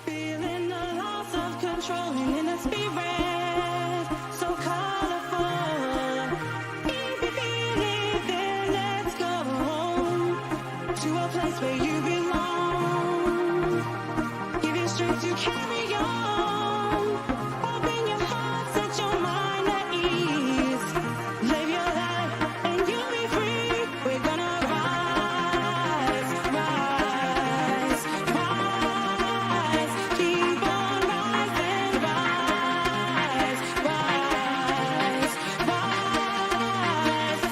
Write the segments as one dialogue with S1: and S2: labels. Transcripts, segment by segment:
S1: Feeling the loss of control in a spirit so colorful. If you feel it, then let's go to a place where you belong. Give you strength to carry on. Open your heart, set your mind at ease. Live your life and you'll be free. We're gonna rise, rise, rise. Keep on rising, rise, rise, rise. Rise, rise.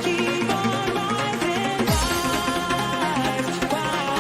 S1: Keep on rising, rise, rise,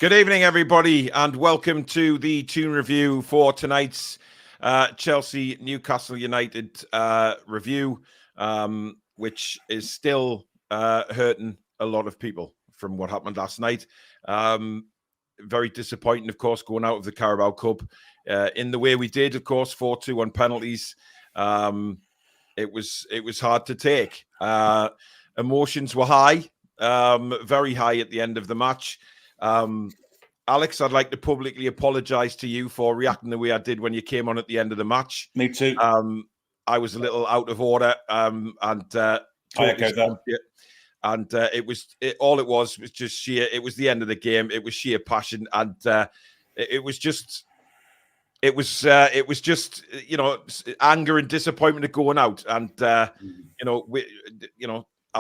S2: Good evening, everybody, and welcome to the Toon review for tonight's Chelsea Newcastle United review, which is still hurting a lot of people from what happened last night. Very disappointing, of course, going out of the Carabao Cup in the way we did, of course, 4-2 on penalties. It was hard to take. Emotions were high, very high at the end of the match. Alex, I'd like to publicly apologise to you for reacting the way I did when you came on at the end of the match.
S3: Me too.
S2: I was a little out of order, and
S3: I echo that.
S2: And all it was just sheer. It was the end of the game. It was sheer passion, and it was just anger and disappointment of going out, and I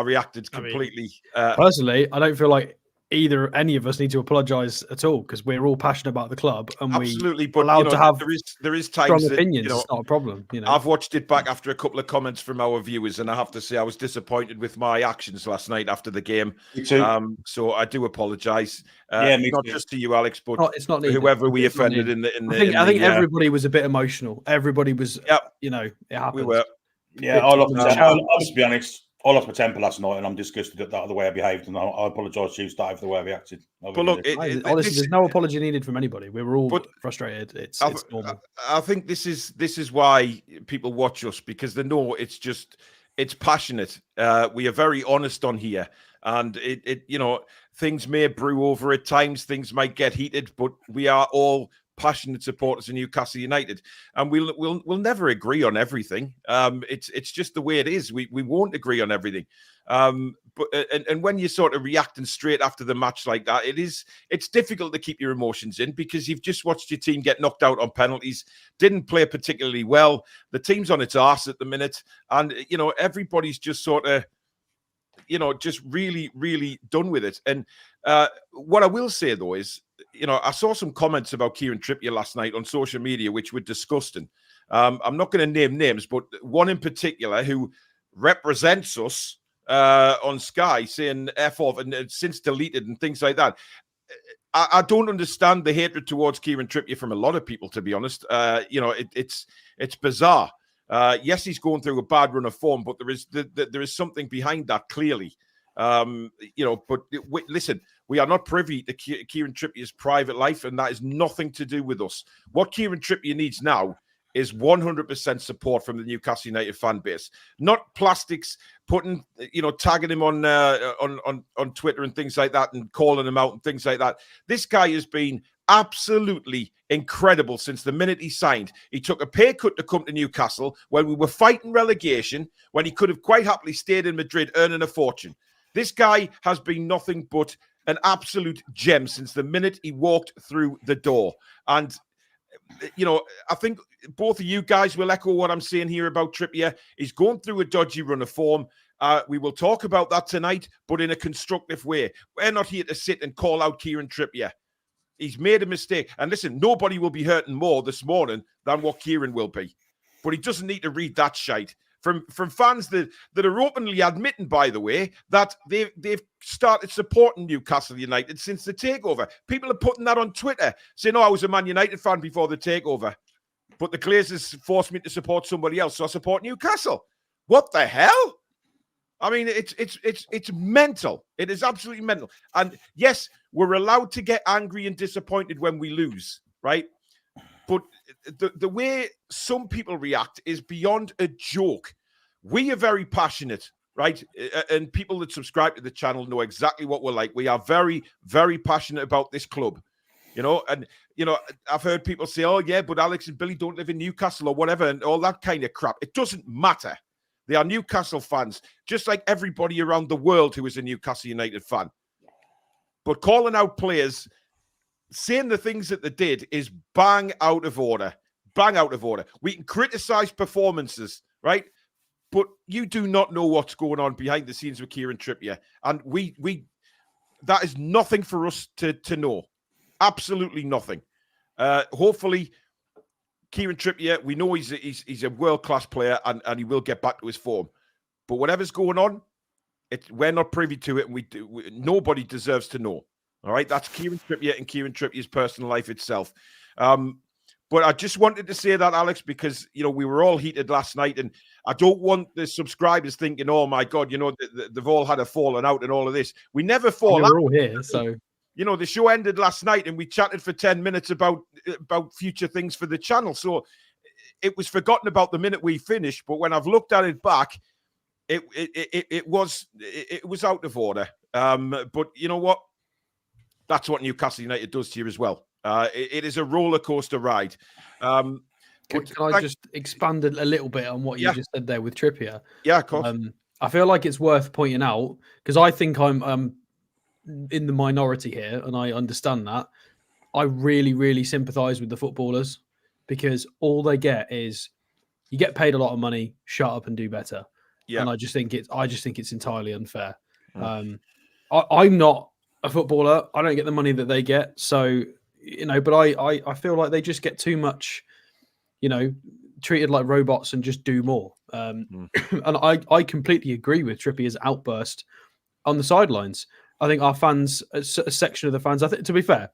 S2: reacted completely.
S4: Personally, I don't feel like any of us need to apologise at all because we're all passionate about the club and
S2: absolutely,
S4: we're
S2: but
S4: allowed to have
S2: there is times
S4: strong
S2: that,
S4: opinions. It's not a problem.
S2: I've watched it back after a couple of comments from our viewers, and I have to say I was disappointed with my actions last night after the game.
S3: Me too.
S2: So I do apologise.
S3: Me
S2: not
S3: too.
S2: just to you, Alex, but
S4: it's not needed.
S2: whoever we
S4: It's not
S2: offended
S4: needed. I think everybody was a bit emotional. Everybody was, it happened.
S2: we were.
S3: Yeah, I'll just be honest. I lost my temper last night, and I'm disgusted at the way I behaved, and I apologise to you, Steve, for the way I reacted.
S2: But look,
S4: honestly, there's no apology needed from anybody. We were all frustrated. It's normal.
S2: I think this is why people watch us, because they know it's passionate. We are very honest on here, and things may brew over at times. Things might get heated, but we are all passionate supporters of Newcastle United, and we'll never agree on everything. It's just the way it is. We won't agree on everything. But when you're sort of reacting straight after the match like that, it's difficult to keep your emotions in because you've just watched your team get knocked out on penalties, didn't play particularly well. The team's on its arse at the minute, and everybody's just sort of just really, really done with it. And what I will say though is, I saw some comments about Kieran Trippier last night on social media, which were disgusting. I'm not going to name names, but one in particular who represents us on Sky saying F off and since deleted and things like that. I don't understand the hatred towards Kieran Trippier from a lot of people, to be honest. It's bizarre. Yes, he's going through a bad run of form, but there is something behind that clearly. But listen, we are not privy to Kieran Trippier's private life, and that is nothing to do with us. What Kieran Trippier needs now is 100% support from the Newcastle United fan base, not plastics tagging him on Twitter and things like that, and calling him out and things like that. This guy has been absolutely incredible since the minute he signed. He took a pay cut to come to Newcastle when we were fighting relegation, when he could have quite happily stayed in Madrid earning a fortune. This guy has been nothing but an absolute gem since the minute he walked through the door. And, I think both of you guys will echo what I'm saying here about Trippier. He's going through a dodgy run of form. We will talk about that tonight, but in a constructive way. We're not here to sit and call out Kieran Trippier. He's made a mistake. And listen, nobody will be hurting more this morning than what Kieran will be. But he doesn't need to read that shite. From fans that are openly admitting, by the way, that they've started supporting Newcastle United since the takeover. People are putting that on Twitter, saying, "Oh, I was a Man United fan before the takeover, but the Glazers forced me to support somebody else, so I support Newcastle." What the hell? I mean, it's mental. It is absolutely mental. And yes, we're allowed to get angry and disappointed when we lose, right? But the way some people react is beyond a joke. We are very passionate, right? And people that subscribe to the channel know exactly what we're like. We are very, very passionate about this club, And, I've heard people say, "Oh, yeah, but Alex and Billy don't live in Newcastle," or whatever, and all that kind of crap. It doesn't matter. They are Newcastle fans, just like everybody around the world who is a Newcastle United fan. But calling out players, saying the things that they did is bang out of order. Bang out of order. We can criticize performances, right? But you do not know what's going on behind the scenes with Kieran Trippier. And we that is nothing for us to know. Absolutely nothing. Hopefully, Kieran Trippier, we know he's a world-class player and he will get back to his form. But whatever's going on, we're not privy to it, and nobody deserves to know. All right, that's Kieran Trippier and Kieran Trippier's personal life itself. But I just wanted to say that, Alex, because, we were all heated last night, and I don't want the subscribers thinking, "Oh, my God, they've all had a falling out and all of this." We never fall out.
S4: We're all here, so...
S2: The show ended last night, and we chatted for 10 minutes about future things for the channel. So it was forgotten about the minute we finished. But when I've looked at it back, it was out of order. But you know what? That's what Newcastle United does to you as well. It is a roller coaster ride. Can
S4: I just expand a little bit on what you just said there with Trippier?
S2: Yeah, of course.
S4: I feel like it's worth pointing out, because I think I'm in the minority here, and I understand that. I really, really sympathise with the footballers, because all they get is, you get paid a lot of money, shut up and do better. Yeah. And I just think it's entirely unfair. I'm not a footballer. I don't get the money that they get. So, but I feel like they just get too much, treated like robots and just do more. And I completely agree with Trippier's outburst on the sidelines. I think our fans, a section of the fans, to be fair,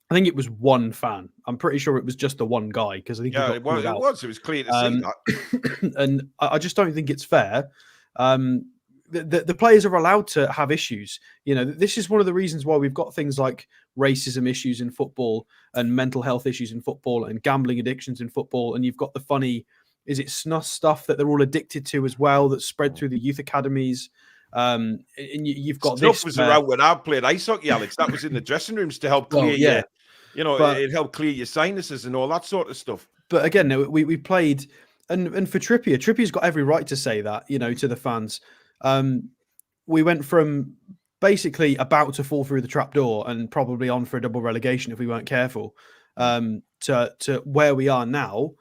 S4: I think it was one fan. I'm pretty sure it was just the one guy, because I think
S2: it was clear to see that.
S4: And I just don't think it's fair. The players are allowed to have issues. This is one of the reasons why we've got things like racism issues in football, and mental health issues in football, and gambling addictions in football. And you've got the funny, is it snus stuff that they're all addicted to as well, that's spread through the youth academies. And you've got
S2: stuff was around when I played ice hockey, Alex. That was in the dressing rooms to help clear it helped clear your sinuses and all that sort of stuff.
S4: But again, we played, and for Trippier's got every right to say that, to the fans. We went from basically about to fall through the trapdoor and probably on for a double relegation if we weren't careful, to where we are now.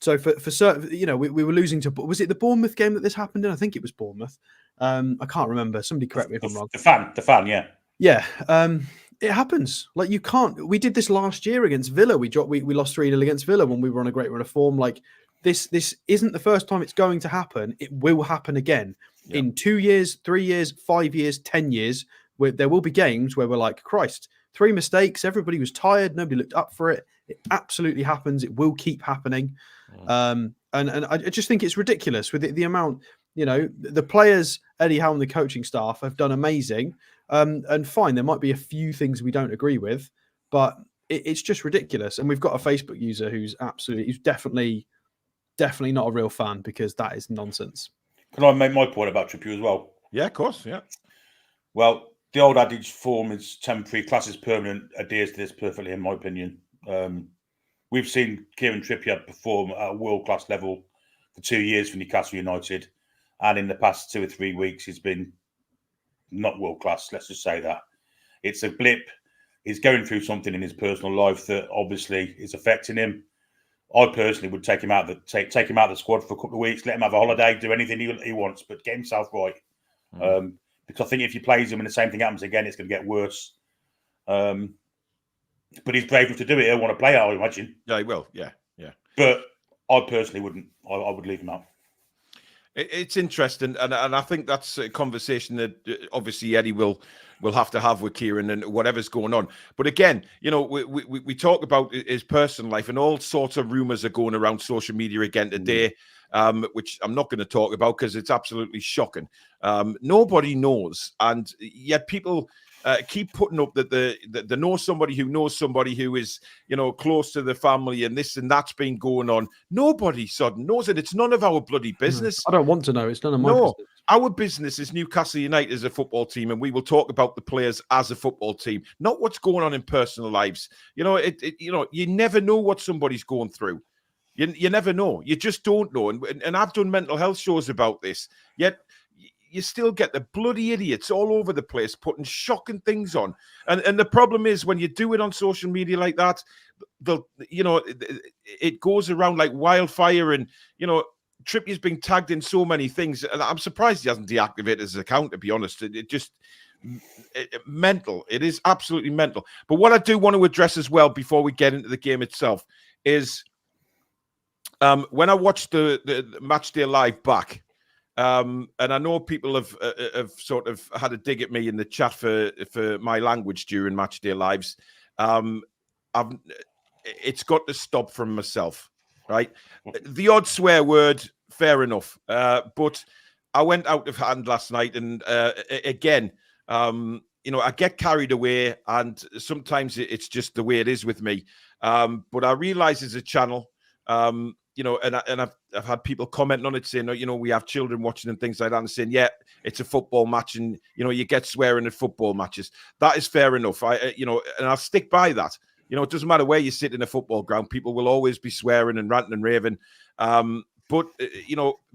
S4: So for certain, we were losing to, was it the Bournemouth game that this happened in? I think it was Bournemouth. I can't remember. Somebody correct me if I'm wrong.
S3: The fan, yeah.
S4: Yeah. It happens. Like, you can't. We did this last year against Villa. We lost 3-0 against Villa when we were on a great run of form. Like, this isn't the first time it's going to happen. It will happen again in 2 years, 3 years, 5 years, 10 years. Where there will be games where we're like, Christ, 3 mistakes. Everybody was tired. Nobody looked up for it. It absolutely happens. It will keep happening. And I just think it's ridiculous with the amount. The players, Eddie Howe and the coaching staff have done amazing. And fine, there might be a few things we don't agree with, but it's just ridiculous. And we've got a Facebook user who's definitely not a real fan, because that is nonsense.
S3: Can I make my point about Trippier as well?
S2: Yeah, of course. Yeah.
S3: Well, the old adage, form is temporary, class is permanent, adheres to this perfectly, in my opinion. We've seen Kieran Trippier perform at a world-class level for 2 years for Newcastle United. And in the past 2 or 3 weeks, he's been not world-class, let's just say that. It's a blip. He's going through something in his personal life that obviously is affecting him. I personally would take him out of the squad for a couple of weeks, let him have a holiday, do anything he wants, but get himself right. Because I think if he plays him and the same thing happens again, it's going to get worse. But he's brave enough to do it. He'll want to play out, I imagine.
S2: Yeah, he will. Yeah.
S3: But I personally wouldn't. I would leave him out.
S2: It's interesting, and I think that's a conversation that obviously Eddie will have to have with Kieran and whatever's going on. But again, we talk about his personal life, and all sorts of rumours are going around social media again today, which I'm not going to talk about because it's absolutely shocking. Nobody knows, and yet people keep putting up that they know somebody who is, close to the family, and this and that's been going on. Nobody sudden knows it. It's none of our bloody business.
S4: I don't want to know. It's none of my business.
S2: Our business is Newcastle United as a football team, and we will talk about the players as a football team, not what's going on in personal lives. You never know what somebody's going through. You never know. You just don't know. And I've done mental health shows about this. Yet you still get the bloody idiots all over the place putting shocking things on. And the problem is when you do it on social media like that, it goes around like wildfire, and, Trippier's been tagged in so many things. And I'm surprised he hasn't deactivated his account, to be honest. Mental. It is absolutely mental. But what I do want to address as well before we get into the game itself is when I watched the match day live back, and I know people have sort of had a dig at me in the chat for my language during match day lives. It's got to stop from myself, right? The odd swear word, fair enough. But I went out of hand last night, and again, I get carried away, and sometimes it's just the way it is with me. But I realize as a channel, and I've had people commenting on it saying, we have children watching and things like that, and saying, yeah, it's a football match, and you get swearing at football matches. That is fair enough. And I'll stick by that. It doesn't matter where you sit in a football ground, people will always be swearing and ranting and raving. But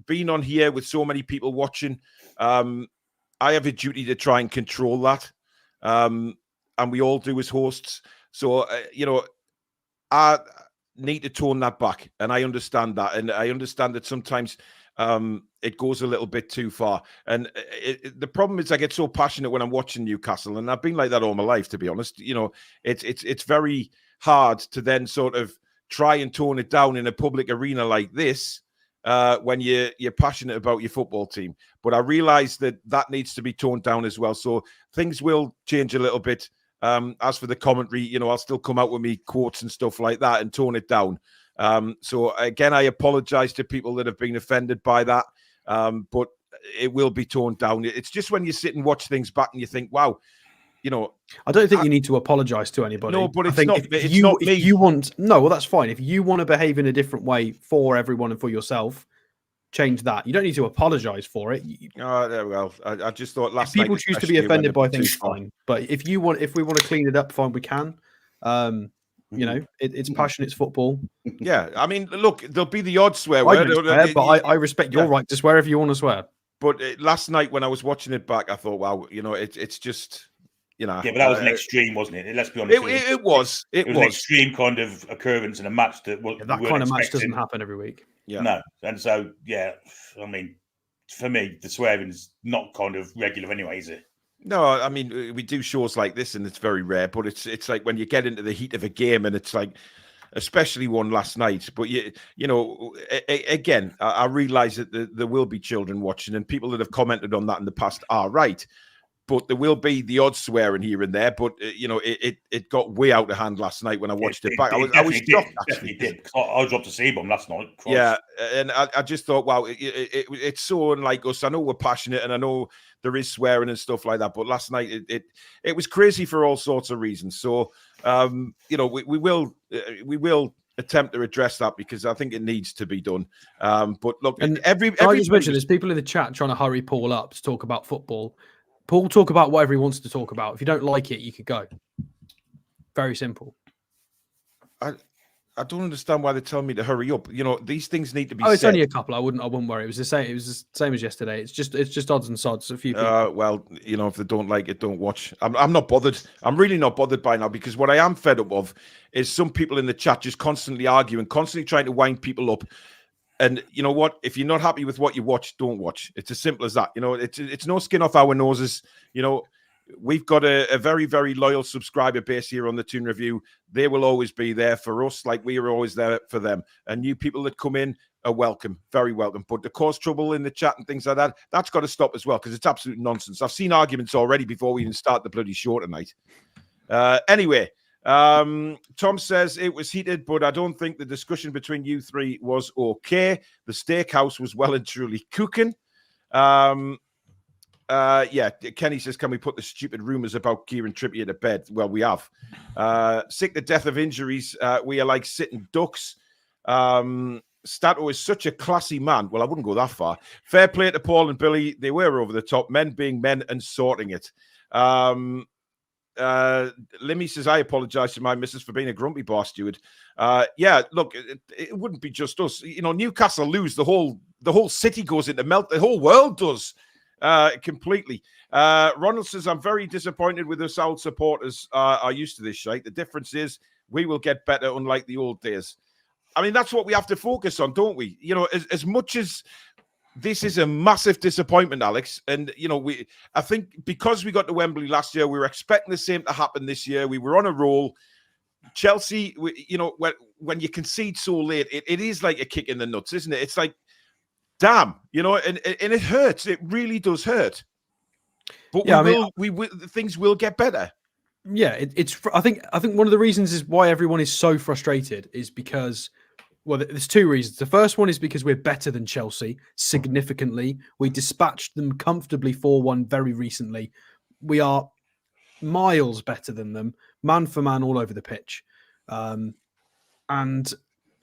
S2: being on here with so many people watching, I have a duty to try and control that, and we all do as hosts. So I need to tone that back, and I understand that, and I understand that sometimes it goes a little bit too far. And the problem is I get so passionate when I'm watching Newcastle, and I've been like that all my life, to be honest. It's very hard to then sort of try and tone it down in a public arena like this when you're passionate about your football team. But I realize that needs to be toned down as well. So things will change a little bit. As for the commentary, I'll still come out with me quotes and stuff like that and tone it down. So again, I apologize to people that have been offended by that. But it will be toned down. It's just when you sit and watch things back and you think, wow,
S4: I don't think you need to apologize to anybody.
S2: No, but
S4: I think
S2: it's not me.
S4: If you want, no, well, that's fine. If you want to behave in a different way for everyone and for yourself, change that. You don't need to apologize for it.
S2: Well, I just thought last
S4: night people choose to be offended by things, fine. But if we want to clean it up, fine, we can. It's passion, it's football.
S2: Yeah, I mean, look, there'll be the odd swear
S4: word.
S2: But
S4: I respect your right to swear if you want to swear.
S2: But last night when I was watching it back, I thought, wow, it's just,
S3: Yeah, but that was an extreme, wasn't it? Let's be honest.
S2: It was an
S3: extreme kind of occurrence in a match that
S4: kind of match doesn't happen every week.
S2: Yeah.
S3: No, and so I mean, for me, the swearing is not kind of regular anyway, is it?
S2: No, I mean, we do shows like this, and it's very rare. But it's like when you get into the heat of a game, and it's like, especially one last night. But again, I realize that there will be children watching, and people that have commented on that in the past are right. But there will be the odd swearing here and there. But it got way out of hand last night when I watched it back. I was shocked.
S3: Actually, did. I dropped a C-bomb last night. Christ.
S2: Yeah, and I just thought, wow, it's so unlike us. I know we're passionate, and I know there is swearing and stuff like that. But last night, it was crazy for all sorts of reasons. So we will attempt to address that because I think it needs to be done. But look,
S4: and I just mentioned there's people in the chat trying to hurry Paul up to talk about football. Paul, talk about whatever he wants to talk about. If you don't like it, you could go. Very simple.
S2: I don't understand why they're telling me to hurry up. These things need to be.
S4: It's
S2: said.
S4: Only a couple. I wouldn't worry. It was the same. It was the same as yesterday. It's just odds and sods. A few people.
S2: Well, if they don't like it, don't watch. I'm not bothered. I'm really not bothered by now because what I am fed up of is some people in the chat just constantly arguing, constantly trying to wind people up. And you know what? If you're not happy with what you watch, don't watch. It's as simple as that. You know, it's no skin off our noses. You know, we've got a very, very loyal subscriber base here on the Toon Review. They will always be there for us, like we are always there for them. And new people that come in are welcome, very welcome. But to cause trouble in the chat and things like that, that's got to stop as well, because it's absolute nonsense. I've seen arguments already before we even start the bloody show tonight. Anyway, Tom says it was heated, but I don't think the discussion between you three was okay. The steakhouse was well and truly cooking. Yeah, Kenny says, can we put the stupid rumors about Kieran Trippier to bed? Well, we have. Sick to death of injuries. We are like sitting ducks. Stato is such a classy man. Well, I wouldn't go that far. Fair play to Paul and Billy. They were over the top, men being men and sorting it. Limmy says, I apologize to my missus for being a grumpy bar steward. Yeah, look, it wouldn't be just us. You know, Newcastle lose, the whole city goes into melt. The whole world does. Completely. Ronald says, I'm very disappointed with us. Old supporters are used to this shite. The difference is we will get better, unlike the old days. I mean, that's what we have to focus on, don't we? You know, as much as this is a massive disappointment, Alex, and you know, I think because we got to Wembley last year, we were expecting the same to happen this year. We were on a roll. Chelsea, you know, when you concede so late, it is like a kick in the nuts, isn't it? It's like, damn, you know, and it hurts. It really does hurt. But yeah, things will get better.
S4: Yeah, I think one of the reasons is why everyone is so frustrated is because, well, there's two reasons. The first one is because we're better than Chelsea significantly. We dispatched them comfortably 4-1 very recently. We are miles better than them, man for man, all over the pitch. And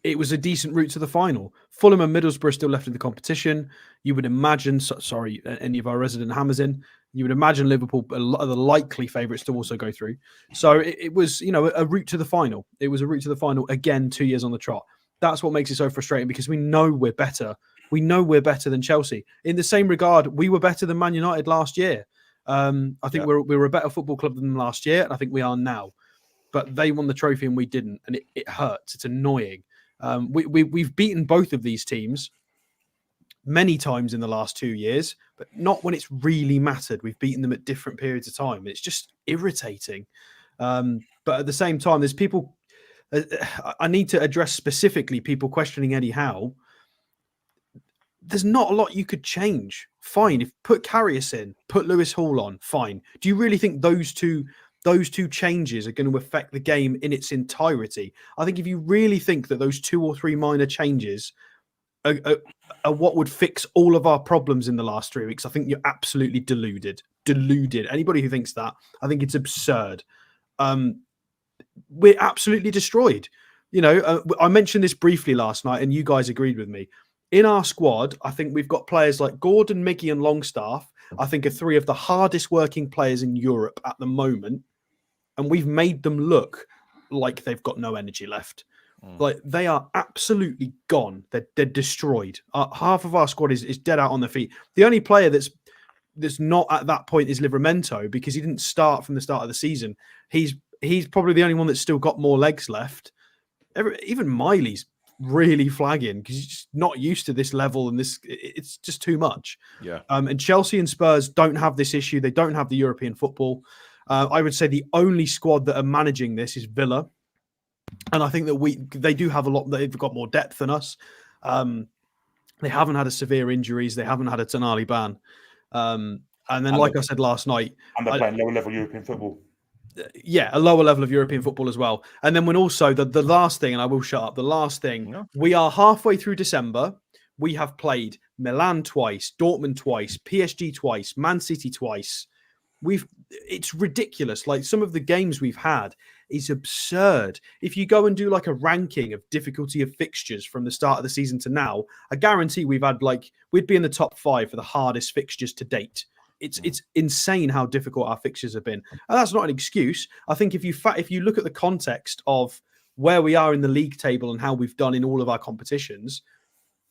S4: it was a decent route to the final. Fulham and Middlesbrough are still left in the competition. You would imagine, sorry, any of our resident hammers in, you would imagine Liverpool are the likely favourites to also go through. So it was, you know, a route to the final. It was a route to the final again, 2 years on the trot. That's what makes it so frustrating, because we know we're better. We know we're better than Chelsea. In the same regard, we were better than Man United last year. I think we were a better football club than them last year, and I think we are now. But they won the trophy and we didn't, and it hurts. It's annoying. We've beaten both of these teams many times in the last 2 years, but not when it's really mattered. We've beaten them at different periods of time. It's just irritating. But at the same time, there's people. I need to address specifically people questioning Eddie Howe. There's not a lot you could change. Fine, if put Karius in, put Lewis Hall on. Fine. Do you really think those two changes are going to affect the game in its entirety? I think if you really think that those 2 or 3 minor changes are what would fix all of our problems in the last 3 weeks, I think you're absolutely deluded. Anybody who thinks that, I think it's absurd. We're absolutely destroyed. You know, I mentioned this briefly last night and you guys agreed with me. In our squad, I think we've got players like Gordon, Miggy and Longstaff, I think are 3 of the hardest working players in Europe at the moment. And we've made them look like they've got no energy left. Like they are absolutely gone. They're destroyed. Half of our squad is dead out on their feet. The only player that's not at that point is Livramento, because he didn't start from the start of the season. He's probably the only one that's still got more legs left. Even Miley's really flagging because he's just not used to this level, and it's just too much.
S2: Yeah.
S4: And Chelsea and Spurs don't have this issue. They don't have the European football. I would say the only squad that are managing this is Villa. And I think that they do have a lot. They've got more depth than us. They haven't had a severe injuries. They haven't had a Tonali ban. And then, like I said last night,
S3: and they're playing lower level European football.
S4: Yeah, a lower level of European football as well. And then when also the last thing, and I will shut up. The last thing, we are halfway through December. We have played Milan twice, Dortmund twice, PSG twice, Man City twice. It's ridiculous. Like some of the games we've had is absurd. If you go and do like a ranking of difficulty of fixtures from the start of the season to now, I guarantee we'd be in the top 5 for the hardest fixtures to date. It's insane how difficult our fixtures have been, and that's not an excuse. I think if you look at the context of where we are in the league table and how we've done in all of our competitions,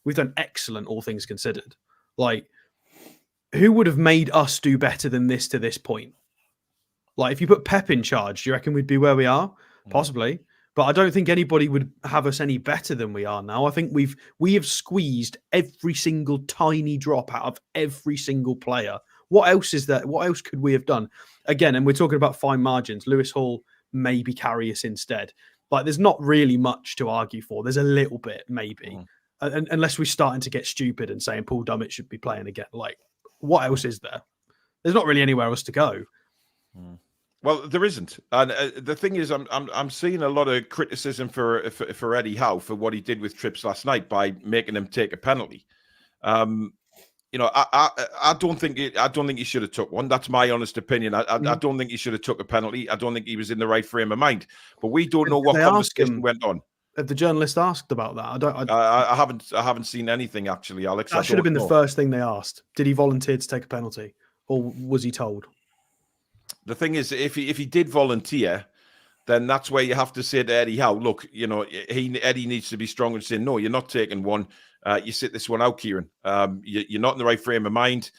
S4: we've done excellent, all things considered. Like, who would have made us do better than this to this point? Like, if you put Pep in charge, do you reckon we'd be where we are? Possibly. But I don't think anybody would have us any better than we are now. I think we have squeezed every single tiny drop out of every single player. What else is there? What else could we have done? Again, and we're talking about fine margins. Lewis Hall maybe carry us instead. Like, there's not really much to argue for. There's a little bit, maybe. Unless we're starting to get stupid and saying Paul Dummett should be playing again. Like, what else is there? There's not really anywhere else to go.
S2: Well, there isn't, and the thing is, I'm seeing a lot of criticism for Eddie Howe for what he did with Trips last night by making him take a penalty. You know, I don't think he should have took one. That's my honest opinion. I don't think he should have took a penalty. I don't think he was in the right frame of mind. But we don't know what conversation went on.
S4: Have the journalist asked about that?
S2: I haven't seen anything actually, Alex.
S4: That should have been the first thing they asked. Did he volunteer to take a penalty, or was he told?
S2: The thing is, if he did volunteer, then that's where you have to say to Eddie Howe, look, you know, Eddie needs to be strong and say, no, you're not taking one. You sit this one out, Kieran. You're not in the right frame of mind.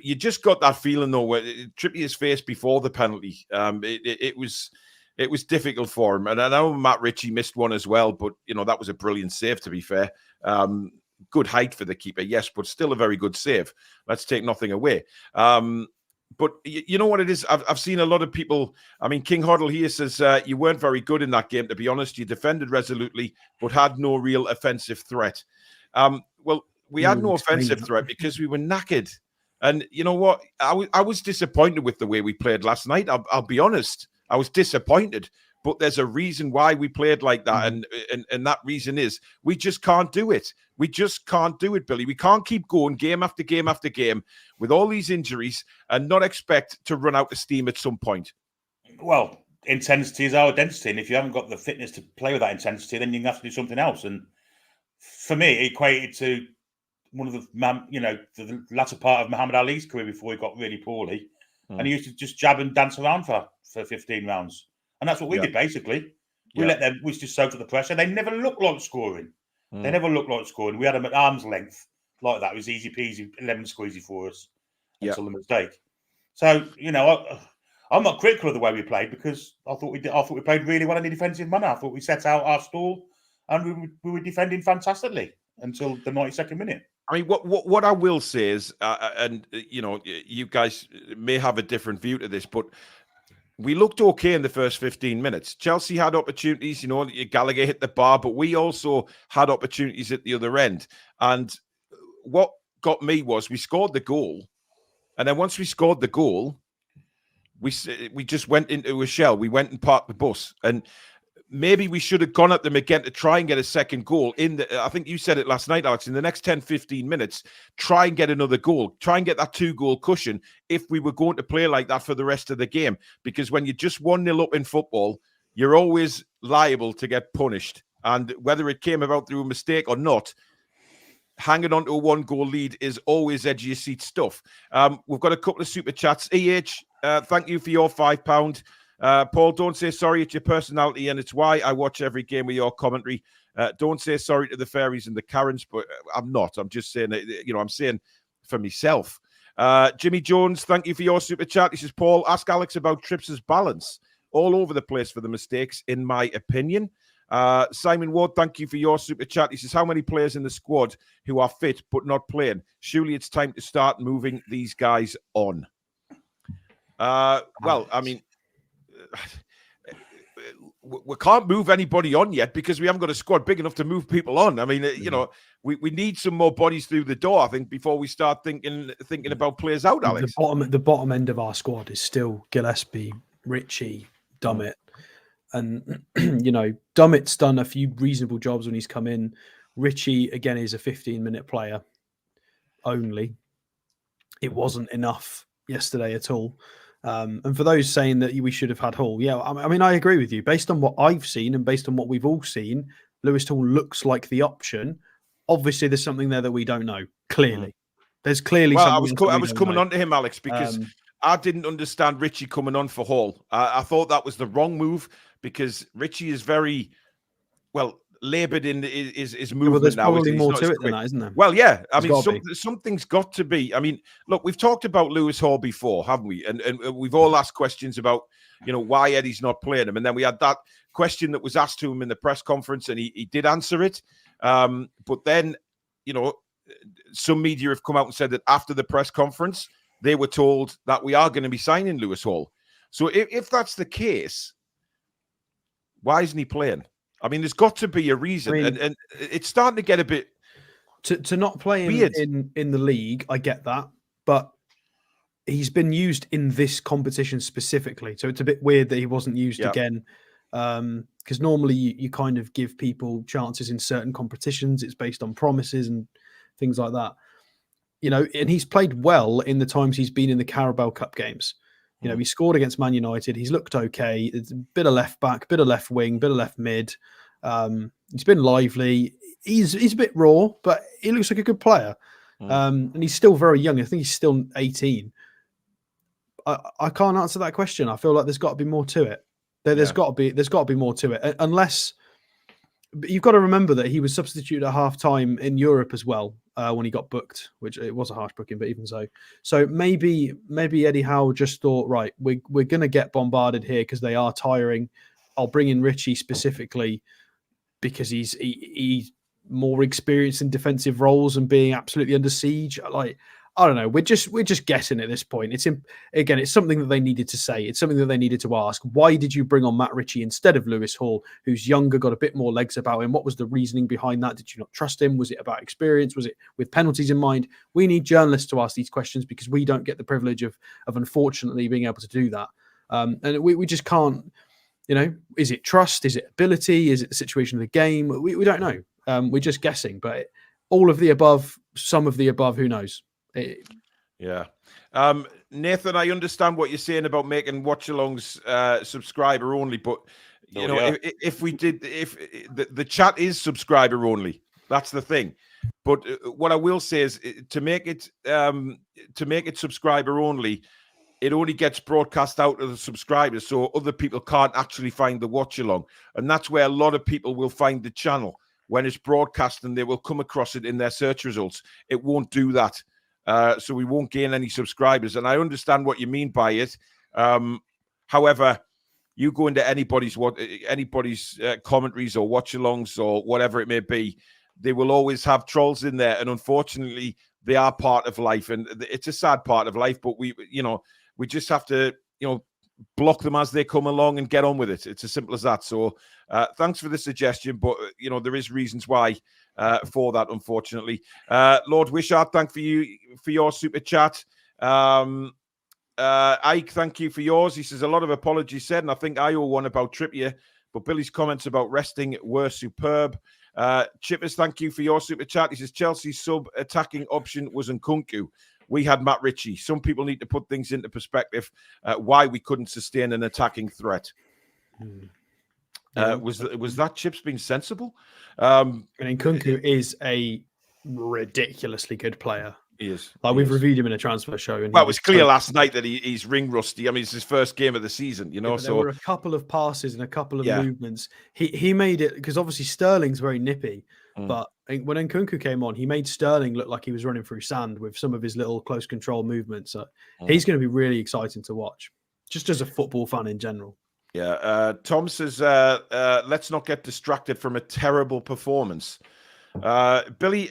S2: You just got that feeling, though, where Trippier's face before the penalty, it was difficult for him. And I know Matt Ritchie missed one as well, but, you know, that was a brilliant save, to be fair. Good height for the keeper, yes, but still a very good save. Let's take nothing away. But you know what it is? I've seen a lot of people. I mean, King Hoddle here says you weren't very good in that game, to be honest. You defended resolutely, but had no real offensive threat. Well, we had no offensive threat because we were knackered. And you know what? I was disappointed with the way we played last night. I'll be honest. I was disappointed. But there's a reason why we played like that. And that reason is we just can't do it. We just can't do it, Billy. We can't keep going game after game after game with all these injuries and not expect to run out of steam at some point.
S3: Well, intensity is our identity. And if you haven't got the fitness to play with that intensity, then you have to do something else. And for me, it equated to one of the latter part of Muhammad Ali's career before he got really poorly. And he used to just jab and dance around for 15 rounds. And that's what we did, basically. We let them, we just soaked up the pressure. They never looked like scoring. They never looked like scoring. We had them at arm's length like that. It was easy peasy, lemon squeezy for us until the mistake. So, you know, I'm not critical of the way we played because I thought we played really well in the defensive manner. I thought we set out our stall and we were defending fantastically until the 92nd minute.
S2: I mean, what I will say is, and, you know, you guys may have a different view to this, but we looked okay in the first 15 minutes. Chelsea had opportunities, you know, Gallagher hit the bar, but we also had opportunities at the other end. And what got me was we scored the goal. And then once we scored the goal, we just went into a shell. We went and parked the bus. And maybe we should have gone at them again to try and get a second goal. I think you said it last night, Alex, in the next 10, 15 minutes, try and get another goal. Try and get that 2-goal cushion if we were going to play like that for the rest of the game. Because when you're just 1-0 up in football, you're always liable to get punished. And whether it came about through a mistake or not, hanging on to a 1-goal lead is always edge of your seat stuff. We've got a couple of super chats. Thank you for your £5. Paul, don't say sorry. It's your personality, and it's why I watch every game with your commentary. Don't say sorry to the fairies and the Karens, but I'm not. I'm just saying, you know, I'm saying for myself. Jimmy Jones, thank you for your super chat. This is Paul. Ask Alex about Trips' balance. All over the place for the mistakes, in my opinion. Simon Ward, thank you for your super chat. He says, how many players in the squad who are fit but not playing? Surely it's time to start moving these guys on. Well, I mean, we can't move anybody on yet because we haven't got a squad big enough to move people on. I mean, you know, we need some more bodies through the door, I think, before we start thinking about players out, Alex.
S4: The bottom end of our squad is still Gillespie, Ritchie, Dummett. And, you know, Dummett's done a few reasonable jobs when he's come in. Ritchie, again, is a 15-minute player only. It wasn't enough yesterday at all. And for those saying that we should have had Hall, yeah, I mean, I agree with you. Based on what I've seen and based on what we've all seen, Lewis Hall looks like the option. Obviously, there's something there that we don't know. Clearly, there's clearly.
S2: Well,
S4: something
S2: I was coming on to him, Alex, because I didn't understand Ritchie coming on for Hall. I thought that was the wrong move because Ritchie is very well. laboured in his
S4: Well,
S2: movement
S4: there's
S2: now.
S4: probably
S2: He's
S4: more
S2: not
S4: to
S2: as
S4: it than
S2: quick.
S4: that, isn't there?
S2: Well, yeah. I
S4: There's
S2: mean,
S4: gotta be.
S2: something's got to be. I mean, look, we've talked about Lewis Hall before, haven't we? And we've all asked questions about, why Eddie's not playing him. And then we had that question that was asked to him in the press conference, and he did answer it. But then, some media have come out and said that after the press conference, they were told that we are going to be signing Lewis Hall. So if that's the case, why isn't he playing? I mean, there's got to be a reason, and it's starting to get a bit
S4: to not play him
S2: weird.
S4: in the league. I get that, but he's been used in this competition specifically, so it's a bit weird that he wasn't used again. Because normally you kind of give people chances in certain competitions. It's based on promises and things like that. And he's played well in the times he's been in the Carabao Cup games. He scored against Man United. He's looked okay. It's a bit of left back, bit of left wing, bit of left mid. He's been lively. He's a bit raw, but he looks like a good player. And he's still very young. I think he's still 18. I can't answer that question. I feel like there's got to be more to it. There's got to be more to it. Unless you've got to remember that he was substituted at half time in Europe as well when he got booked, which it was a harsh booking, but even so. So maybe Eddie Howe just thought, right, we're going to get bombarded here because they are tiring. I'll bring in Richie specifically because he's more experienced in defensive roles and being absolutely under siege. Like, I don't know. We're just guessing at this point. It's something that they needed to say. It's something that they needed to ask. Why did you bring on Matt Ritchie instead of Lewis Hall, who's younger, got a bit more legs about him? What was the reasoning behind that? Did you not trust him? Was it about experience? Was it with penalties in mind? We need journalists to ask these questions because we don't get the privilege of unfortunately being able to do that. And we just can't. Is it trust? Is it ability? Is it the situation of the game? We don't know. We're just guessing. But all of the above, some of the above, who knows?
S2: Yeah. Nathan, I understand what you're saying about making watch-alongs subscriber only, but if the chat is subscriber only, that's the thing. But what I will say is to make it subscriber only, it only gets broadcast out to the subscribers, so other people can't actually find the watch-along, and that's where a lot of people will find the channel when it's broadcast, and they will come across it in their search results. It won't do that. So we won't gain any subscribers. And I understand what you mean by it. However, you go into anybody's commentaries or watch-alongs or whatever it may be, they will always have trolls in there. And unfortunately, they are part of life. And it's a sad part of life, but we just have to, block them as they come along and get on with it. It's as simple as that. So thanks for the suggestion, but there is reasons why for that, unfortunately. Lord Wishart, thank you for your super chat. Ike, thank you for yours. He says a lot of apologies said, and I think I owe one about Trippier, but Billy's comments about resting were superb. Chippers, thank you for your super chat. He says Chelsea's sub-attacking option was Nkunku. We had Matt Ritchie. Some people need to put things into perspective. Why we couldn't sustain an attacking threat. Was that Chips being sensible?
S4: And Nkunku is a ridiculously good player.
S2: He is.
S4: We've reviewed him in a transfer show. And
S2: it was clear last night that he's ring rusty. I mean, it's his first game of the season,
S4: Yeah, there were a couple of passes and a couple of movements. He made it, because obviously Sterling's very nippy. But when Nkunku came on, he made Sterling look like he was running through sand with some of his little close control movements. So he's going to be really exciting to watch, just as a football fan in general.
S2: Yeah. Tom says, let's not get distracted from a terrible performance. Billy,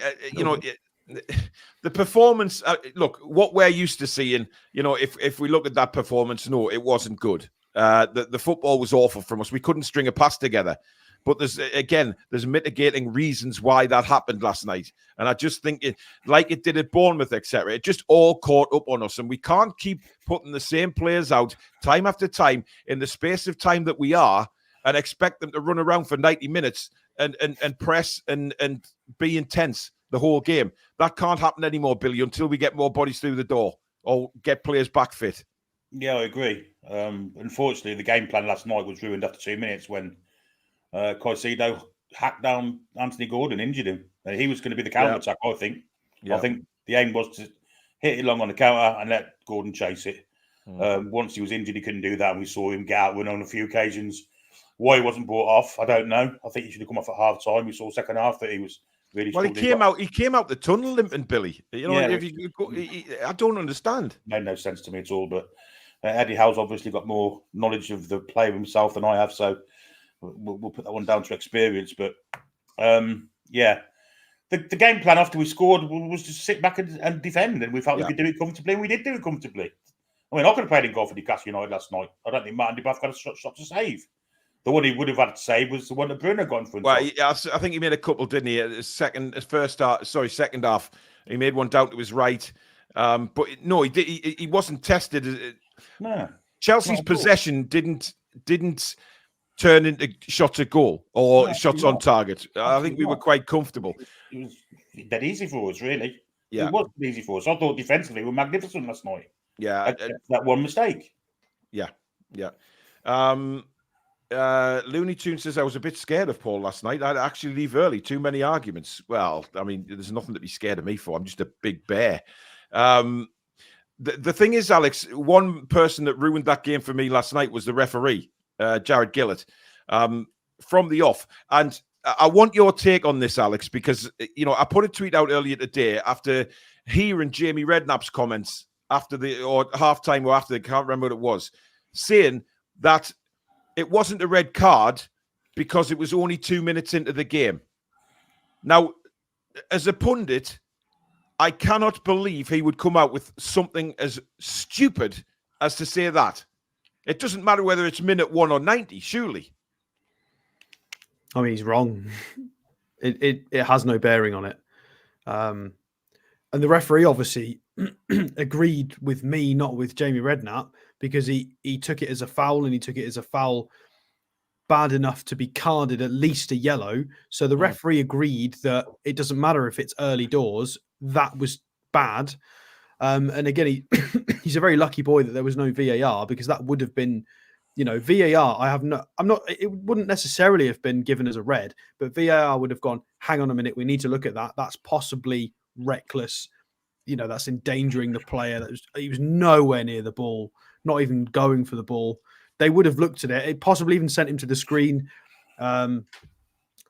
S2: the performance, look, what we're used to seeing, if we look at that performance, no, it wasn't good. The football was awful from us. We couldn't string a pass together. But there's mitigating reasons why that happened last night. And I just think like it did at Bournemouth, etc. It just all caught up on us. And we can't keep putting the same players out time after time in the space of time that we are and expect them to run around for 90 minutes and press and be intense the whole game. That can't happen anymore, Billy, until we get more bodies through the door or get players back fit.
S3: Yeah, I agree. Unfortunately, the game plan last night was ruined after 2 minutes when Caicedo hacked down Anthony Gordon, injured him. He was going to be the counter-attack, I think. Yeah. I think the aim was to hit it long on the counter and let Gordon chase it. Once he was injured, he couldn't do that, and we saw him get out run on a few occasions Why he wasn't brought off, I don't know. I think he should have come off at half time. We saw second half that he was really.
S2: Well, he came out the tunnel limping, Billy. You know, I don't understand.
S3: Made no sense to me at all. But Eddie Howe's obviously got more knowledge of the player himself than I have, so we'll put that one down to experience. But the game plan after we scored was to sit back and defend, and we felt we could do it comfortably, and we did do it comfortably. I mean, I could have played in goal for Newcastle United last night. I don't think Martin DeBath got a shot to save. The one he would have had to save was the one that Bruno got in front of.
S2: I think he made a couple, didn't he? Second half, he made one down to his right. But no, he wasn't tested.
S3: No.
S2: Chelsea's possession didn't turn into shots at goal or shots on target. I think we were quite comfortable.
S3: It was dead easy for us, really.
S2: Yeah.
S3: It wasn't easy for us. I thought defensively we were magnificent last night.
S2: Yeah.
S3: That one mistake.
S2: Yeah. Looney Tune says, I was a bit scared of Paul last night. I'd actually leave early. Too many arguments. Well, I mean, there's nothing to be scared of me for. I'm just a big bear. The thing is, Alex, one person that ruined that game for me last night was the referee, Jared Gillett, from the off. And I want your take on this, Alex, because, you know, I put a tweet out earlier today after hearing Jamie Redknapp's comments after halftime or after, I can't remember what it was, saying that it wasn't a red card because it was only 2 minutes into the game. Now, as a pundit, I cannot believe he would come out with something as stupid as to say that. It doesn't matter whether it's minute 1 or 90, surely.
S4: I mean, he's wrong. It has no bearing on it. And the referee obviously agreed with me, not with Jamie Redknapp, because he took it as a foul, and he took it as a foul bad enough to be carded at least a yellow. So the referee agreed that it doesn't matter if it's early doors. That was bad. And again, he's a very lucky boy that there was no VAR, because that would have been, you know, VAR. It wouldn't necessarily have been given as a red, but VAR would have gone, hang on a minute, we need to look at that. That's possibly reckless. You know, that's endangering the player. He was nowhere near the ball, not even going for the ball. They would have looked at it. It possibly even sent him to the screen. And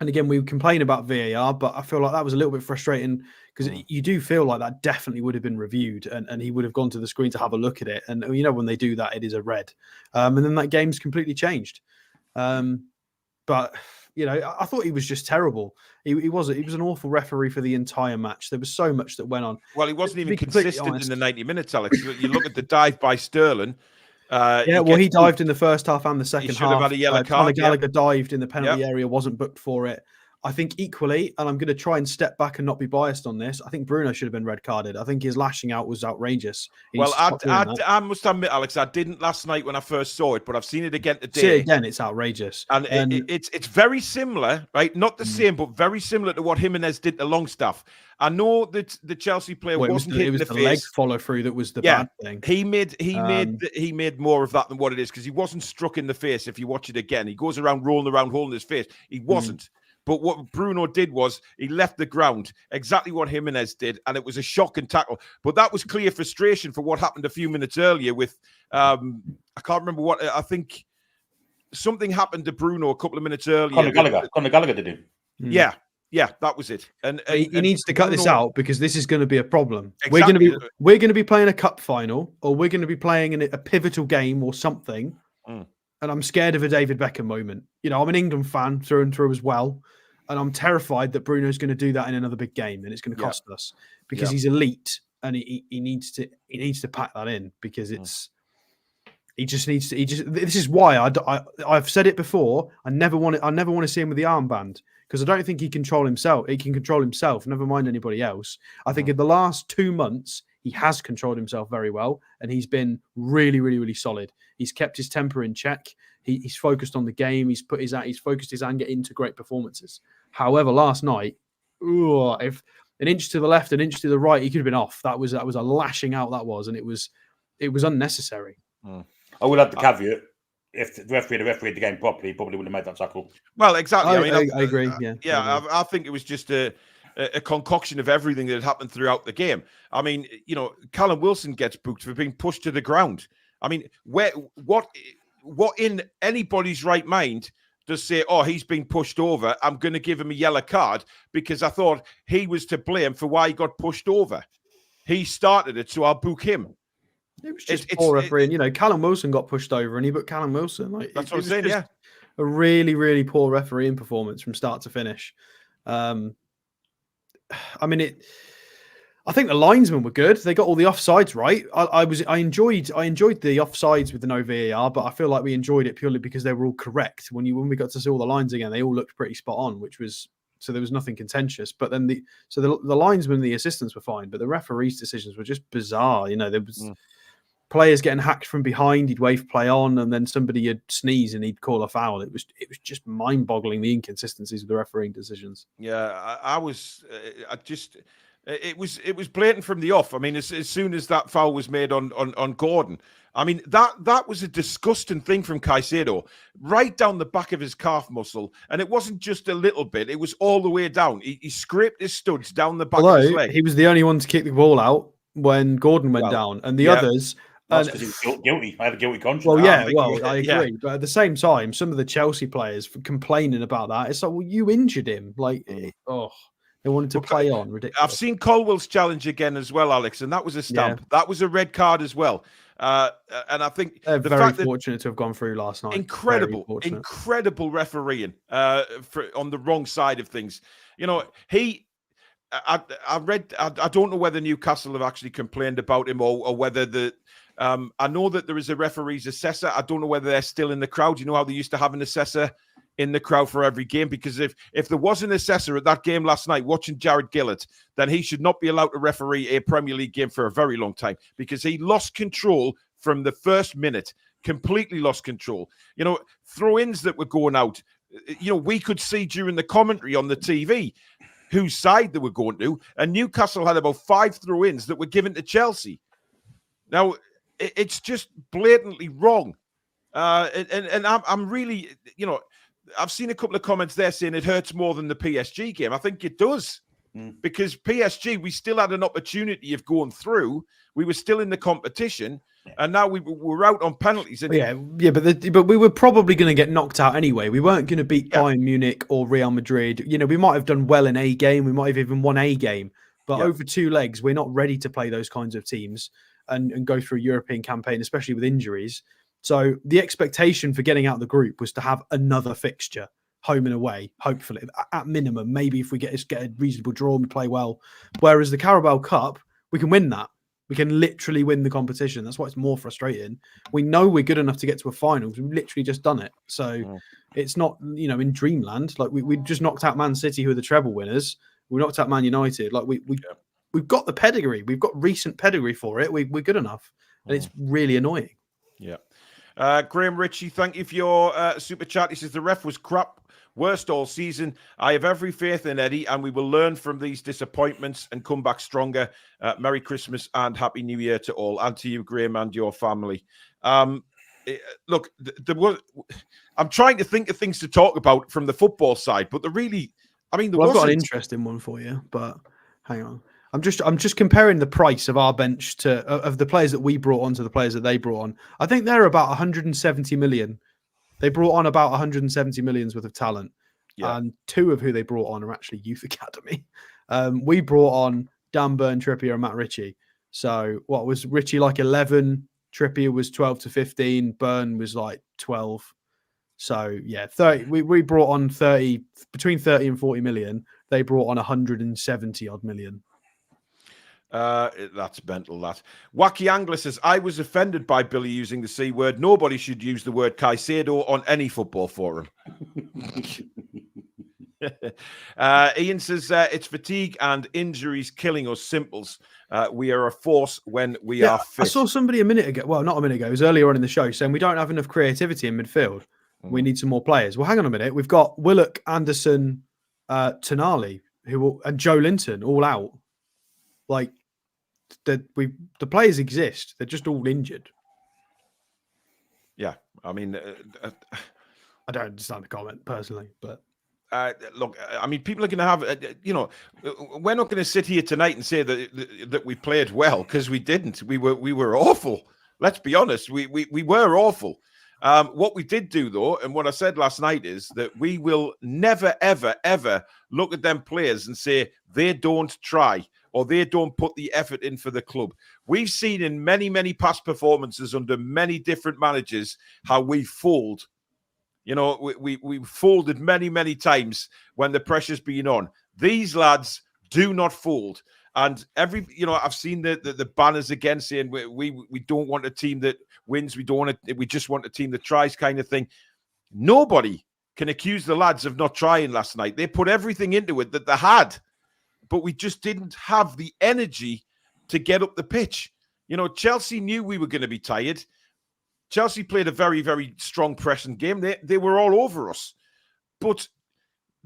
S4: again, we complain about VAR, but I feel like that was a little bit frustrating, because you do feel like that definitely would have been reviewed, and he would have gone to the screen to have a look at it. And, you know, when they do that, it is a red. And then that game's completely changed. But, you know, I thought he was just terrible. He was an awful referee for the entire match. There was so much that went on.
S2: Well, he wasn't even consistent in the 90 minutes, Alex. You look at the dive by Sterling.
S4: He dived in the first half and the second half.
S2: He should have had a yellow card.
S4: Gallagher dived in the penalty area, wasn't booked for it. I think equally, and I'm going to try and step back and not be biased on this, I think Bruno should have been red carded. I think his lashing out was outrageous.
S2: Well, I must admit, Alex, I didn't last night when I first saw it, but I've seen it again today.
S4: See it again, it's outrageous.
S2: And it's very similar, right? Not the same, but very similar to what Jimenez did to Longstaff. I know that the Chelsea player wasn't hitting the face.
S4: leg follow through that was the bad thing.
S2: He made more of that than what it is, because he wasn't struck in the face. If you watch it again, he goes around rolling around, holding his face. He wasn't. But what Bruno did was he left the ground, exactly what Jimenez did, and it was a shocking tackle. But that was clear frustration for what happened a few minutes earlier with, I can't remember what, I think something happened to Bruno a couple of minutes earlier.
S3: Conor Gallagher did it.
S2: Yeah, that was it. And
S4: he needs to cut this out, because this is going to be a problem.
S2: Exactly.
S4: We're going to be playing a cup final, or we're going to be playing in a pivotal game or something. And I'm scared of a David Beckham moment. You know, I'm an England fan through and through as well. And I'm terrified that Bruno's going to do that in another big game, and it's going to cost us, because he's elite, and he needs to pack that in, because this is why I've said it before. I never want to see him with the armband, because I don't think he can control himself. Never mind anybody else. I think in the last 2 months, he has controlled himself very well, and he's been really, really, really solid. He's kept his temper in check. He's focused on the game. He's focused his anger into great performances. However, last night, if an inch to the left, an inch to the right, he could have been off. That was a lashing out. That was, and it was unnecessary.
S3: I will add the caveat: if the referee had refereed the game properly, he probably wouldn't have made that tackle.
S2: Well, exactly.
S4: I agree.
S2: I think it was just a concoction of everything that had happened throughout the game. I mean, you know, Callum Wilson gets booked for being pushed to the ground. I mean, what in anybody's right mind to say, oh, he's been pushed over, I'm going to give him a yellow card because I thought he was to blame for why he got pushed over. He started it, so I'll book him.
S4: It was just poor refereeing. You know, Callum Wilson got pushed over and he booked Callum Wilson. Like,
S2: that's what I'm saying, yeah.
S4: A really, really poor refereeing performance from start to finish. I mean, I think the linesmen were good. They got all the offsides right. I enjoyed the offsides with the no VAR, but I feel like we enjoyed it purely because they were all correct. When we got to see all the lines again, they all looked pretty spot on, so there was nothing contentious. But then the linesmen, the assistants were fine, but the referees' decisions were just bizarre. You know, there was players getting hacked from behind. He'd wave play on, and then somebody would sneeze and he'd call a foul. It was just mind-boggling, the inconsistencies of the refereeing decisions.
S2: Yeah, it was blatant from the off. I mean, as soon as that foul was made on Gordon, I mean, that was a disgusting thing from Caicedo, right down the back of his calf muscle. And it wasn't just a little bit, it was all the way down. He scraped his studs down the back of his leg.
S4: He was the only one to kick the ball out when Gordon went down. And the others...
S3: That's because he was guilty. I have a guilty conscience.
S4: Well, yeah, I agree. Yeah. But at the same time, some of the Chelsea players complaining about that, it's like, well, you injured him. Like, they wanted to play on. Ridiculous.
S2: I've seen Colwell's challenge again as well, Alex, and that was a stamp. Yeah. That was a red card as well. And I think
S4: they're very fortunate to have gone through last night.
S2: Incredible refereeing on the wrong side of things. You know, I read. I don't know whether Newcastle have actually complained about him or whether I know that there is a referee's assessor. I don't know whether they're still in the crowd. You know how they used to have an assessor in the crowd for every game? Because if there was an assessor at that game last night watching Jared Gillett, then he should not be allowed to referee a Premier League game for a very long time, because he lost control from the first minute, completely lost control. You know, throw-ins that were going out, you know, we could see during the commentary on the TV whose side they were going to, and Newcastle had about 5 throw-ins that were given to Chelsea. Now, it's just blatantly wrong. And I'm really, you know, I've seen a couple of comments there saying it hurts more than the PSG game. I think it does, because PSG, we still had an opportunity of going through. We were still in the competition, and now we're out on penalties. And
S4: but we were probably going to get knocked out anyway. We weren't going to beat Bayern Munich or Real Madrid. You know, we might have done well in a game. We might have even won a game. But over 2 legs, we're not ready to play those kinds of teams and go through a European campaign, especially with injuries. So the expectation for getting out of the group was to have another fixture, home and away, hopefully, at minimum. Maybe if we get a reasonable draw and we play well. Whereas the Carabao Cup, we can win that. We can literally win the competition. That's why it's more frustrating. We know we're good enough to get to a final. We've literally just done it. So it's not, you know, in dreamland. Like we just knocked out Man City, who are the treble winners. We knocked out Man United. Like we've got the pedigree. We've got recent pedigree for it. We're good enough. And it's really annoying.
S2: Yeah. Graham Ritchie, thank you for your super chat. He says the ref was crap, worst all season. I have every faith in Eddie, and we will learn from these disappointments and come back stronger. Merry Christmas and Happy New Year to all, and to you, Graham, and your family. Look, I'm trying to think of things to talk about from the football side, but I've got an interesting one for you, but hang on. I'm just comparing the price of our bench of the players that we brought on to the players that they brought on. I think they're about 170 million. They brought on about 170 millions worth of talent. Yeah. And 2 of who they brought on are actually youth academy. We brought on Dan Burn, Trippier, and Matt Ritchie. So what was Ritchie like 11? Trippier was 12 to 15. Burn was like 12. So yeah, 30. We brought on 30, between 30 and 40 million. They brought on 170 odd million. That's mental, that. Wacky Angler says, I was offended by Billy using the C word. Nobody should use the word Caicedo on any football forum. Ian says, it's fatigue and injuries killing us simples. We are a force when we are fit.
S4: I saw somebody a minute ago, well, not a minute ago, it was earlier on in the show, saying we don't have enough creativity in midfield. We need some more players. Well, hang on a minute. We've got Willock, Anderson, Tonali, and Joe Linton all out. Like, the players exist. They're just all injured.
S2: Yeah, I mean,
S4: I don't understand the comment personally, but
S2: look, I mean, people are going to have, we're not going to sit here tonight and say that we played well, because we didn't. We were awful. Let's be honest. We were awful. What we did do, though, and what I said last night is that we will never, ever, ever look at them players and say they don't try or they don't put the effort in for the club. We've seen in many, many past performances under many different managers how we fold. You know, we folded many, many times when the pressure's been on. These lads do not fold. And I've seen the banners again saying we don't want a team that wins. We just want a team that tries, kind of thing. Nobody can accuse the lads of not trying last night. They put everything into it that they had, but we just didn't have the energy to get up the pitch. You know, Chelsea knew we were going to be tired. Chelsea played a very, very strong pressing game. They were all over us. But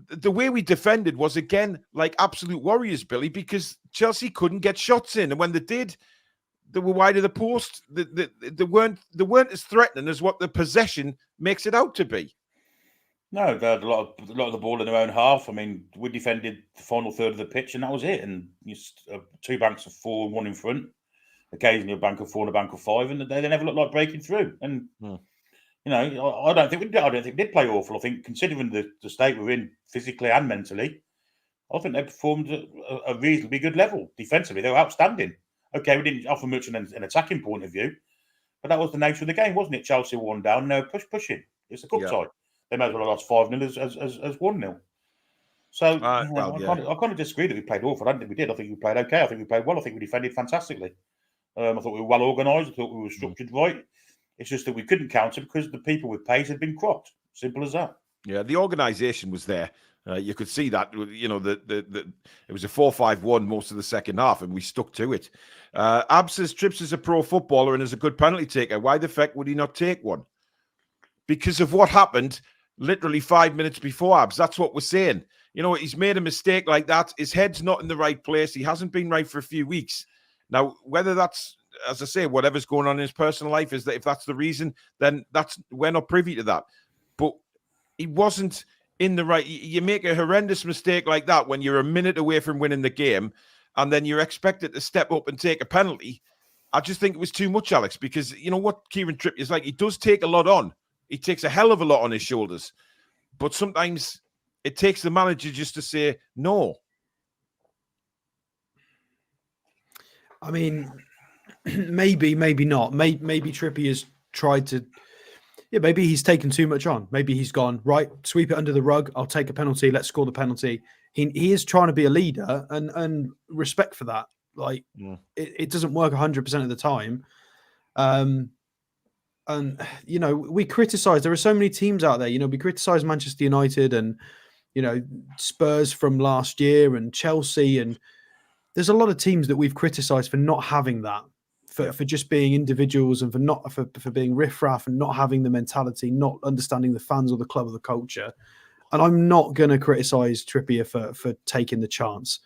S2: the way we defended was, again, like absolute warriors, Billy, because Chelsea couldn't get shots in. And when they did, they were wide of the post. They weren't as threatening as what the possession makes it out to be.
S3: No, they had a lot of the ball in their own half. I mean, we defended the final third of the pitch, and that was it. And two banks of four and one in front. Occasionally a bank of four and a bank of five, and they never looked like breaking through. And you know, I don't think we did play awful. I think, considering the state we're in physically and mentally, I think they performed at a reasonably good level defensively. They were outstanding. Okay, we didn't offer much in an attacking point of view, but that was the nature of the game, wasn't it? Chelsea were 1 down, no pushing. It's a cup side. They may as well have lost 5-0 as 1-0. So I kind of disagree that we played awful. I don't think we did. I think we played okay. I think we played well. I think we defended fantastically. I thought we were well organised. I thought we were structured right. It's just that we couldn't counter because the people with pace had been cropped. Simple as that.
S2: Yeah, the organisation was there. You could see that. You know, it was a 4-5-1 most of the second half, and we stuck to it. Ab says Trips is a pro footballer and is a good penalty taker. Why the feck would he not take one? Because of what happened literally 5 minutes before, Abs. That's what we're saying. You know, he's made a mistake like that. His head's not in the right place. He hasn't been right for a few weeks. Now, whether that's, as I say, whatever's going on in his personal life, is that if that's the reason, then we're not privy to that. But he wasn't in the right. You make a horrendous mistake like that when you're a minute away from winning the game, and then you're expected to step up and take a penalty. I just think it was too much, Alex, because you know what Kieran Trippier is like. He does take a lot on. He takes a hell of a lot on his shoulders. But sometimes it takes the manager just to say no.
S4: I mean, maybe not. Maybe Trippier's tried to. Yeah, maybe he's taken too much on. Maybe he's gone, right, sweep it under the rug. I'll take a penalty. Let's score the penalty. He is trying to be a leader, and respect for that. Like, it doesn't work 100% of the time. And, you know, we criticize. There are so many teams out there. You know, we criticize Manchester United and, you know, Spurs from last year and Chelsea, and there's a lot of teams that we've criticised for not having that, for just being individuals and for being riffraff and not having the mentality, not understanding the fans or the club or the culture. And I'm not going to criticise Trippier for taking the chance.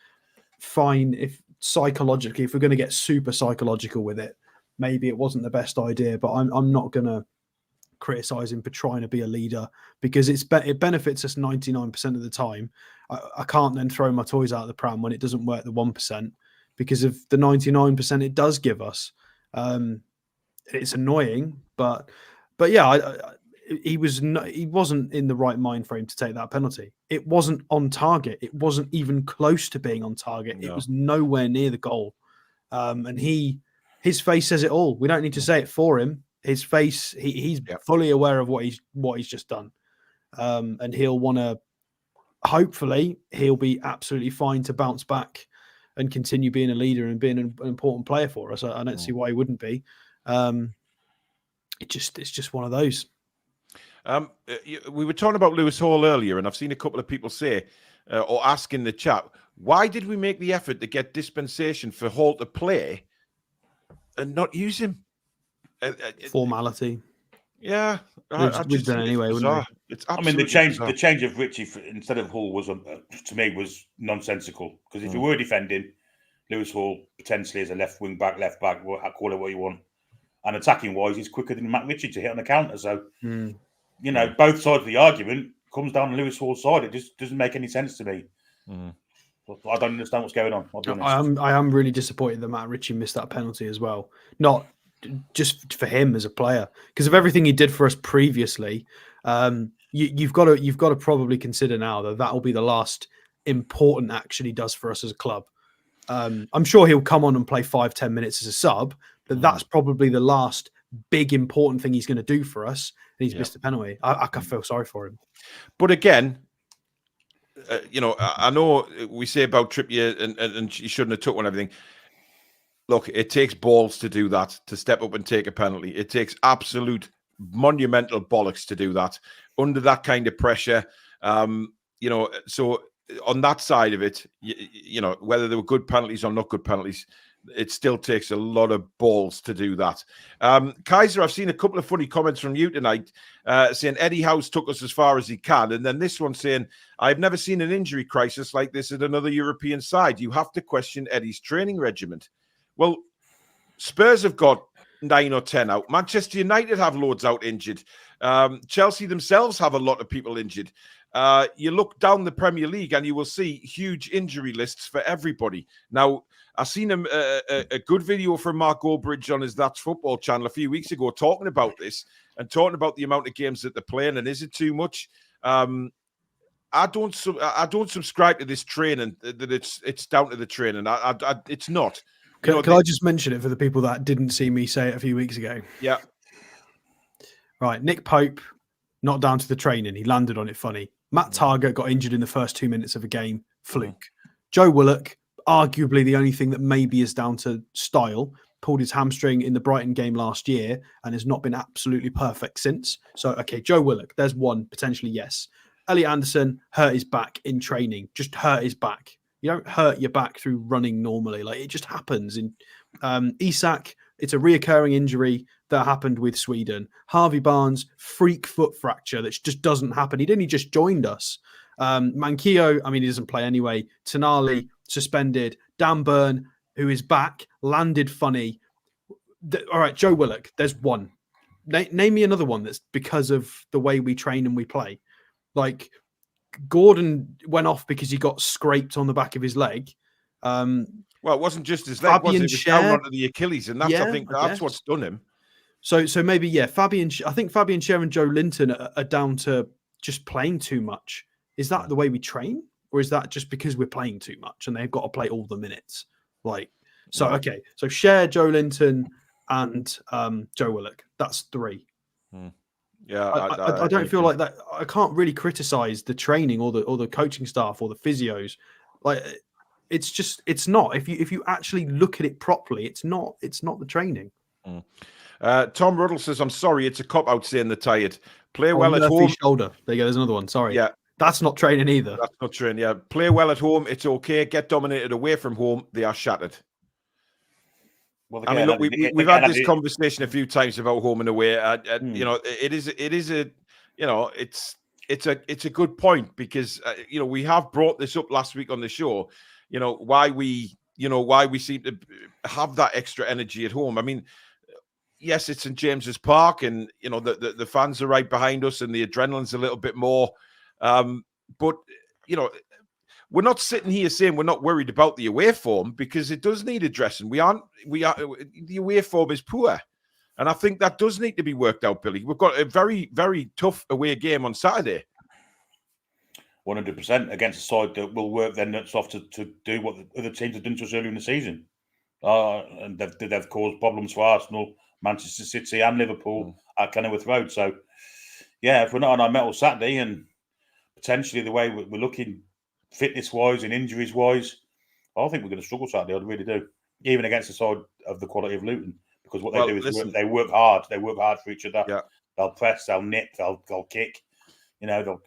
S4: Fine, if psychologically, if we're going to get super psychological with it, maybe it wasn't the best idea. But I'm not going to criticise him for trying to be a leader, because it benefits us 99% of the time. I can't then throw my toys out of the pram when it doesn't work the 1%, because of the 99% it does give us. It's annoying, but yeah, he wasn't in the right mind frame to take that penalty. It wasn't on target. It wasn't even close to being on target. No. It was nowhere near the goal. And his face says it all. We don't need to say it for him. His face, he's fully aware of what he's just done. And he'll want to, hopefully he'll be absolutely fine to bounce back and continue being a leader and being an important player for us. I don't see why he wouldn't be. It's just one of those.
S2: We were talking about Lewis Hall earlier, and I've seen a couple of people say or ask in the chat, why did we make the effort to get dispensation for Hall to play and not use him?
S4: Formality.
S2: Yeah,
S4: we've done it anyway, wouldn't we?
S3: I mean, the change of Richie instead of Hall was to me was nonsensical, because if you were defending, Lewis Hall potentially as a left back, call it what you want, and attacking wise, he's quicker than Matt Ritchie to hit on the counter. So you know, both sides of the argument comes down on Lewis Hall's side. It just doesn't make any sense to me. I don't understand what's going on.
S4: I am really disappointed that Matt Ritchie missed that penalty as well. Not just for him as a player, because of everything he did for us previously. You've got to probably consider now that will be the last important action he does for us as a club. I'm sure he'll come on and play 5-10 minutes as a sub, but that's probably the last big important thing he's going to do for us. And he's missed a penalty. I feel sorry for him.
S2: But again, I know we say about Trippier and he shouldn't have took one and everything. Look, it takes balls to do that, to step up and take a penalty. It takes absolute monumental bollocks to do that under that kind of pressure. So on that side of it, whether there were good penalties or not good penalties, it still takes a lot of balls to do that. Kaiser, I've seen a couple of funny comments from you tonight saying Eddie Howe's took us as far as he can. And then this one saying, I've never seen an injury crisis like this at another European side. You have to question Eddie's training regiment. Well, Spurs have got 9 or 10 out. Manchester United have loads out injured. Chelsea themselves have a lot of people injured. You look down the Premier League and you will see huge injury lists for everybody. Now, I seen a good video from Mark Goldbridge on his That's Football channel a few weeks ago talking about this and talking about the amount of games that they're playing and is it too much? I don't subscribe to this training that it's down to the training. It's not.
S4: Can I just mention it for the people that didn't see me say it a few weeks ago?
S2: Yeah.
S4: Right. Nick Pope, not down to the training. He landed on it funny. Matt Targett got injured in the first 2 minutes of a game. Fluke. Joe Willock, arguably the only thing that maybe is down to style, pulled his hamstring in the Brighton game last year and has not been absolutely perfect since. So, okay, Joe Willock, there's one, potentially yes. Elliot Anderson hurt his back in training, just hurt his back. You don't hurt your back through running normally. Like, it just happens. In Isak, it's a reoccurring injury that happened with Sweden. Harvey Barnes, freak foot fracture that just doesn't happen. He just joined us. Manquillo, I mean, he doesn't play anyway. Tonali, suspended. Dan Burn, who is back, landed funny. All right, Joe Willock, there's one. Name me another one that's because of the way we train and we play. Like, Gordon went off because he got scraped on the back of his leg.
S2: Well, it wasn't just his leg, was it? It was down onto the Achilles, and I think that's what's done him. So maybe, I think Fabian Schär and Joe Linton are down to just playing too much. Is that the way we train? Or is that just because we're playing too much and they've got to play all the minutes? So Schär, Joe Linton, and Joe Willock. That's 3. Yeah,
S4: I don't feel like that. I can't really criticize the training or the coaching staff or the physios. Like, it's not. If you actually look at it properly, it's not the training.
S2: Tom Ruddle says, "I'm sorry, it's a cop out saying they're tired. Play well at home."
S4: Shoulder. There you go. There's another one. Sorry.
S2: Yeah,
S4: that's not training either.
S2: That's not training. Yeah, play well at home. It's okay. Get dominated away from home. They are shattered. Well, again, I mean, look, we've had this conversation a few times about home and away. It's a good point because we have brought this up last week on the show. Why we seem to have that extra energy at home. I mean, yes, it's St James's Park, and the fans are right behind us, and the adrenaline's a little bit more. But we're not sitting here saying we're not worried about the away form because it does need addressing. The away form is poor. And I think that does need to be worked out, Billy. We've got a very, very tough away game on Saturday.
S3: 100% against a side that will work their nuts off to do what the other teams have done to us earlier in the season. And they've caused problems for Arsenal, Manchester City and Liverpool at Kenilworth Road. So, yeah, if we're not on our mettle Saturday and potentially the way we're looking fitness-wise and injuries-wise, I think we're going to struggle Saturday. I really do. Even against the side of the quality of Luton. Because what they do is they work hard. They work hard for each other. Yeah. They'll press, they'll nip, they'll kick. They'll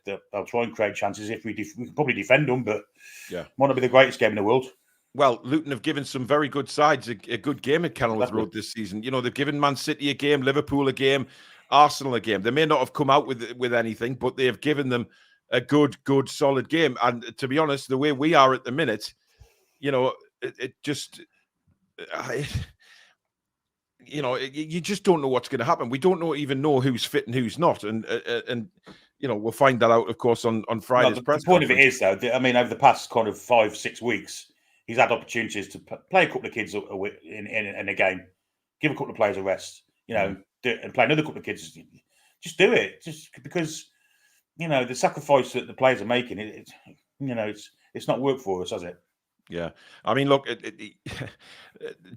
S3: try and create chances. If we can probably defend them, but might not be the greatest game in the world.
S2: Well, Luton have given some very good sides a good game at Kenilworth Road this season. They've given Man City a game, Liverpool a game, Arsenal a game. They may not have come out with anything, but they have given them a good, solid game. And to be honest, the way we are at the minute, it just... you just don't know what's going to happen. We don't even know who's fit and who's not, and we'll find that out, of course, on Friday's press conference.
S3: The point of it is, though, over the past kind of 5-6 weeks, he's had opportunities to play a couple of kids in a game, give a couple of players a rest, and play another couple of kids. Just do it, just because the sacrifice that the players are making. It's not worked for us, has it?
S2: Yeah, I mean, look,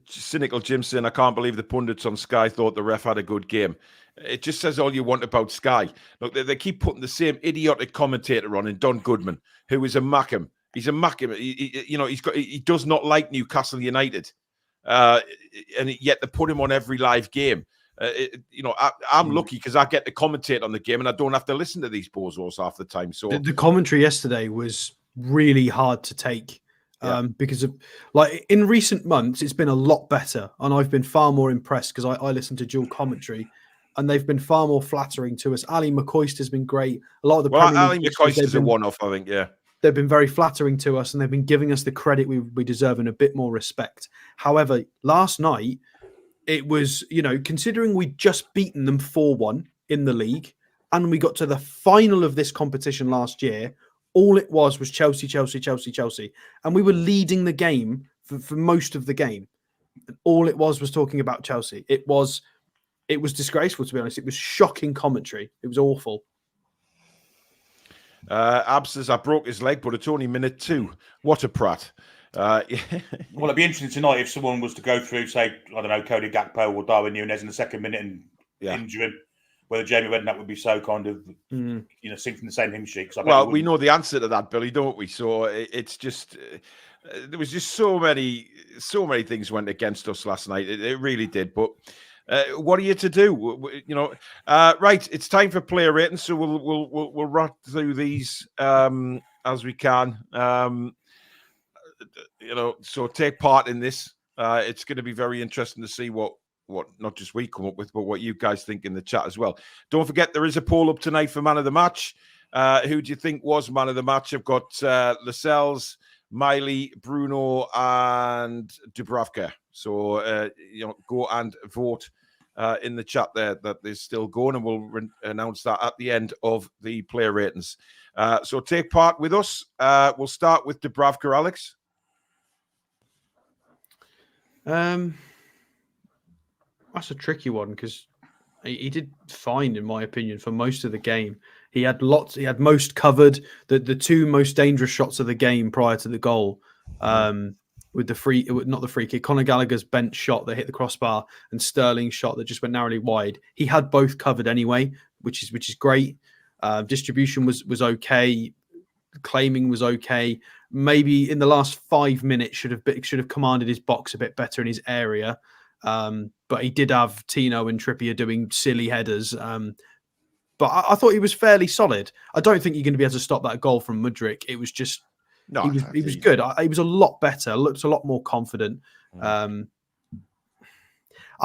S2: cynical Jim saying, I can't believe the pundits on Sky thought the ref had a good game. It just says all you want about Sky. Look, they keep putting the same idiotic commentator on in Don Goodman, who is a Mackham. He's a Mackham. He does not like Newcastle United, and yet they put him on every live game. I'm lucky because I get to commentate on the game and I don't have to listen to these bozos half the time. So
S4: the commentary yesterday was really hard to take. Because of in recent months, it's been a lot better, and I've been far more impressed because I listen to dual commentary, and they've been far more flattering to us. Ali McCoist has been great. A lot of the
S2: Ali McCoist is a one-off, I think. Yeah,
S4: they've been very flattering to us, and they've been giving us the credit we deserve and a bit more respect. However, last night it was considering we'd just beaten them 4-1 in the league, and we got to the final of this competition last year. All it was Chelsea, Chelsea, Chelsea, Chelsea. And we were leading the game for most of the game. And all it was talking about Chelsea. It was disgraceful, to be honest. It was shocking commentary. It was awful.
S2: Ab says, I broke his leg, but it's only minute 2. What a prat.
S3: Well, it'd be interesting tonight if someone was to go through, say, I don't know, Cody Gakpo or Darwin Núñez in the second minute and injure him. Whether Jamie Redknapp would be so kind of, sing from the same hymn sheet.
S2: Well, we know the answer to that, Billy, don't we? So it's just there was just so many things went against us last night. It really did. But what are you to do? Right? It's time for player ratings. So we'll run through these as we can. So take part in this. It's going to be very interesting to see what not just we come up with, but what you guys think in the chat as well. Don't forget, there is a poll up tonight for man of the match. Who do you think was man of the match? I've got Lascelles, Miley, Bruno, and Dubravka. So go and vote in the chat there. That is still going, and we'll announce that at the end of the player ratings. So take part with us. We'll start with Dubravka, Alex.
S4: That's a tricky one because he did fine, in my opinion, for most of the game. He had lots. He had most covered. The 2 most dangerous shots of the game prior to the goal, with not the free kick, Conor Gallagher's bench shot that hit the crossbar and Sterling's shot that just went narrowly wide. He had both covered anyway, which is great. Distribution was okay. Claiming was okay. Maybe in the last 5 minutes should have commanded his box a bit better in his area. But he did have Tino and Trippier doing silly headers. But I thought he was fairly solid. I don't think you're going to be able to stop that goal from Mudryk. It was just he was good. He was a lot better. Looked a lot more confident. I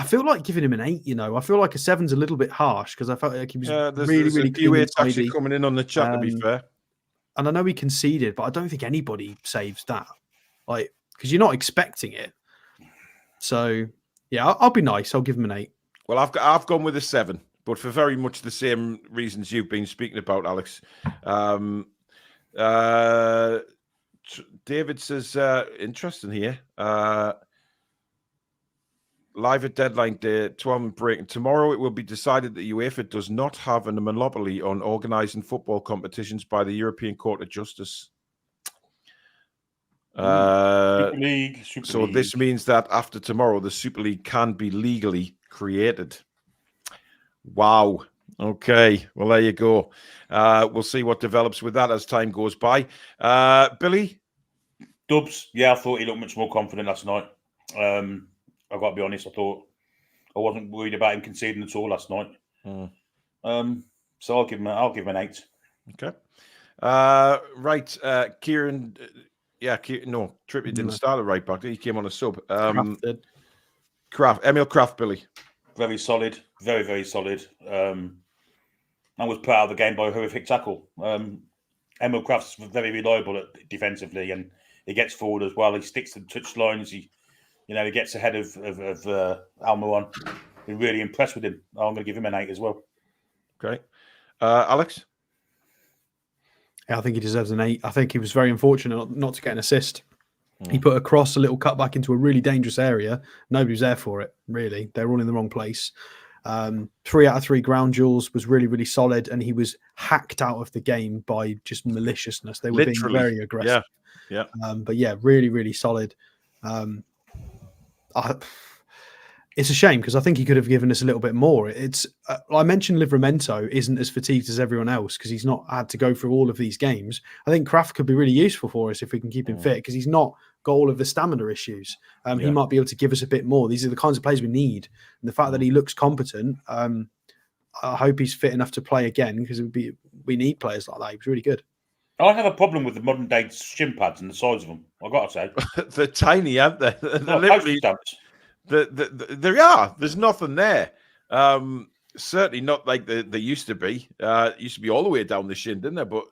S4: feel like giving him an 8. I feel like a 7's a little bit harsh because I felt like he was really
S2: few hits actually coming in on the chat. To be fair,
S4: and I know he conceded, but I don't think anybody saves that. Because you're not expecting it. So. Yeah, I'll be nice. I'll give him an 8.
S2: Well, I've gone with a 7, but for very much the same reasons you've been speaking about, Alex. David says, interesting here. Live at deadline day, 12 break. Tomorrow it will be decided that UEFA does not have a monopoly on organising football competitions by the European Court of Justice.
S3: Super League.
S2: This means that after tomorrow, the Super League can be legally created. Wow. Okay. Well, there you go. We'll see what develops with that as time goes by. Billy?
S3: Dubs. Yeah, I thought he looked much more confident last night. I've got to be honest. I wasn't worried about him conceding at all last night. So I'll give him an 8.
S2: Okay. Right. Kieran... Trippier didn't start at right back. He came on a sub. Emil Kraft, Billy.
S3: Very solid. Very, very solid. And was put out of the game by a horrific tackle. Emil Kraft's very reliable defensively, and he gets forward as well. He sticks to the touch lines. He gets ahead of Almiron. Been really impressed with him. I'm going to give him an 8 as well.
S2: Okay. Alex?
S4: I think he deserves an 8. I think he was very unfortunate not to get an assist. He put a cross, a little cut back into a really dangerous area. Nobody was there for it, really. They were all in the wrong place. 3 out of 3 ground duels was really, really solid, and he was hacked out of the game by just maliciousness. They were being very aggressive.
S2: Yeah.
S4: But yeah, really, really solid. It's a shame because I think he could have given us a little bit more. It's I mentioned Livramento isn't as fatigued as everyone else because he's not had to go through all of these games. I think Kraft could be really useful for us if we can keep him fit because he's not got all of the stamina issues. He might be able to give us a bit more. These are the kinds of players we need. And the fact that he looks competent, I hope he's fit enough to play again because we need players like that. He was really good.
S3: I have a problem with the modern day shin pads and the size of them. I've got to say.
S2: They're tiny, aren't they? They're literally... There are. There's nothing there. Certainly not like they used to be. It used to be all the way down the shin, didn't it? But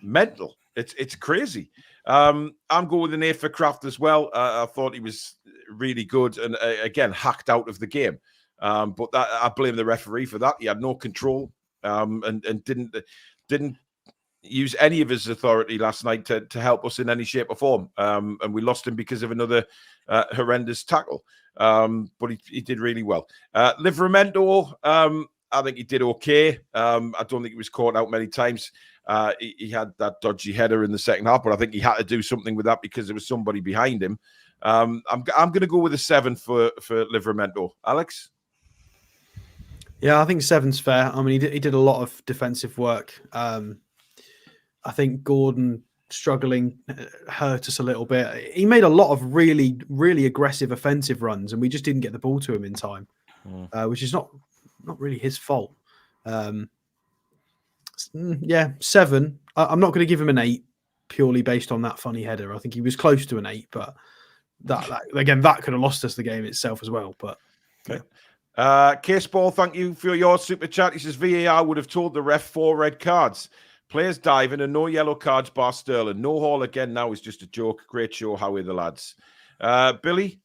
S2: mental. It's crazy. I'm going with an A for Kraft as well. I thought he was really good and again hacked out of the game. But I blame the referee for that. He had no control and didn't use any of his authority last night to help us in any shape or form. And we lost him because of another horrendous tackle. But he did really well. Livramento, I think he did okay. I don't think he was caught out many times. He had that dodgy header in the second half, but I think he had to do something with that because there was somebody behind him. I'm going to go with a 7 for Livramento. Alex?
S4: Yeah, I think 7's fair. I mean, he did a lot of defensive work. I think Gordon struggling hurt us a little bit. He made a lot of really, really aggressive offensive runs, and we just didn't get the ball to him in time, which is not really his fault. Yeah, 7. I'm not going to give him an 8 purely based on that funny header. I think he was close to an 8, but that again, that could have lost us the game itself as well. But
S2: okay. Case Ball, thank you for your super chat. He says VAR would have told the ref 4 red cards. Players diving and no yellow cards bar Sterling. No Hall again now is just a joke. Great show. How are the lads? Billy?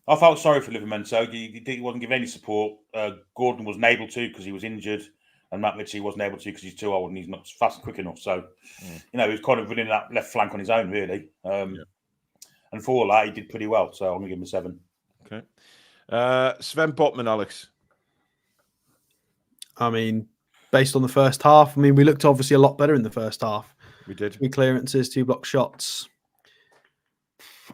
S3: I felt sorry for Livramento. He wasn't giving any support. Gordon wasn't able to because he was injured. And Matt Ritchie wasn't able to because he's too old and he's not fast and quick enough. So, he was kind of running that left flank on his own, really. And for all that, he did pretty well. So I'm going to give him a 7.
S2: Okay. Sven Botman, Alex?
S4: I mean, based on the first half, we looked obviously a lot better in the first half.
S2: We did.
S4: 3 clearances, 2 block shots.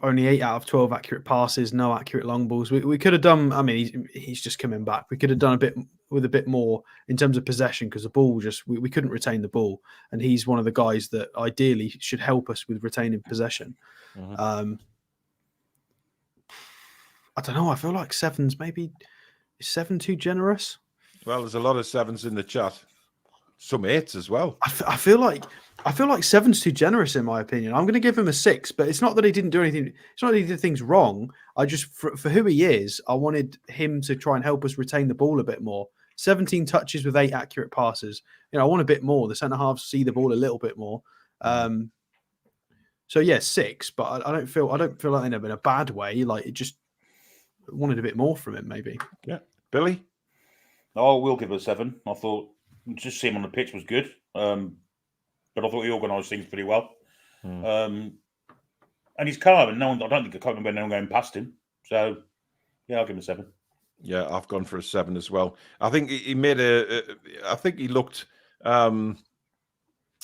S4: Only 8 out of 12 accurate passes, no accurate long balls. We could have done, he's just coming back. We could have done a bit more in terms of possession because the ball we couldn't retain the ball. And he's one of the guys that ideally should help us with retaining possession. I don't know. I feel like 7's maybe, is 7 too generous?
S2: Well, there's a lot of 7s in the chat. Some 8s as well.
S4: I feel like 7's too generous in my opinion. I'm going to give him a 6, but it's not that he didn't do anything. It's not that he did things wrong. I just, for who he is, I wanted him to try and help us retain the ball a bit more. 17 touches with 8 accurate passes. I want a bit more. The centre halves see the ball a little bit more. So yeah, 6, but I don't feel like in a bad way. Like it just wanted a bit more from him, maybe.
S2: Yeah, Billy.
S3: Oh, we'll give it a 7. I thought just seeing him on the pitch was good, but I thought he organised things pretty well. And he's calm, and I don't think I can't remember anyone going past him. So yeah, I'll give him a 7.
S2: Yeah, I've gone for a 7 as well. I think he made I think he looked a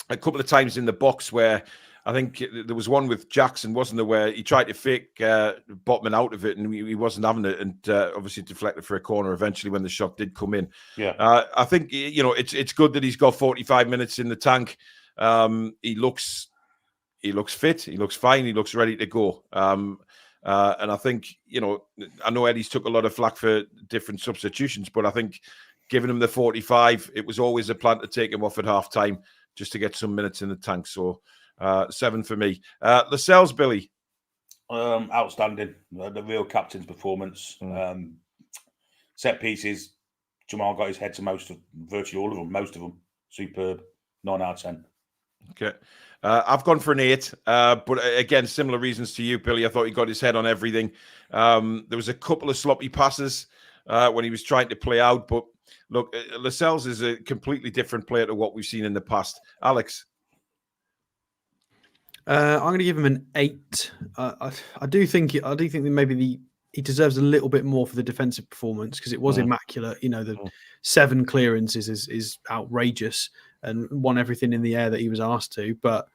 S2: couple of times in the box where I think there was one with Jackson, wasn't there, where he tried to fake Botman out of it and he wasn't having it, and obviously deflected for a corner eventually when the shot did come in.
S3: Yeah,
S2: I think it's good that he's got 45 minutes in the tank. He looks fit. He looks fine. He looks ready to go. And I think I know Eddie's took a lot of flack for different substitutions, but I think giving him the 45, it was always a plan to take him off at half time just to get some minutes in the tank. So 7 for me. Lascelles, Billy.
S3: Outstanding. The real captain's performance. Set pieces. Jamal got his head to virtually all of them. Most of them. Superb. 9 out of 10.
S2: Okay. I've gone for an 8. But again, similar reasons to you, Billy. I thought he got his head on everything. There was a couple of sloppy passes when he was trying to play out. But look, Lascelles is a completely different player to what we've seen in the past. Alex.
S4: I'm going to give him an 8. I do think that maybe he deserves a little bit more for the defensive performance because it was immaculate. You know, the 7 clearances is outrageous and won everything in the air that he was asked to. But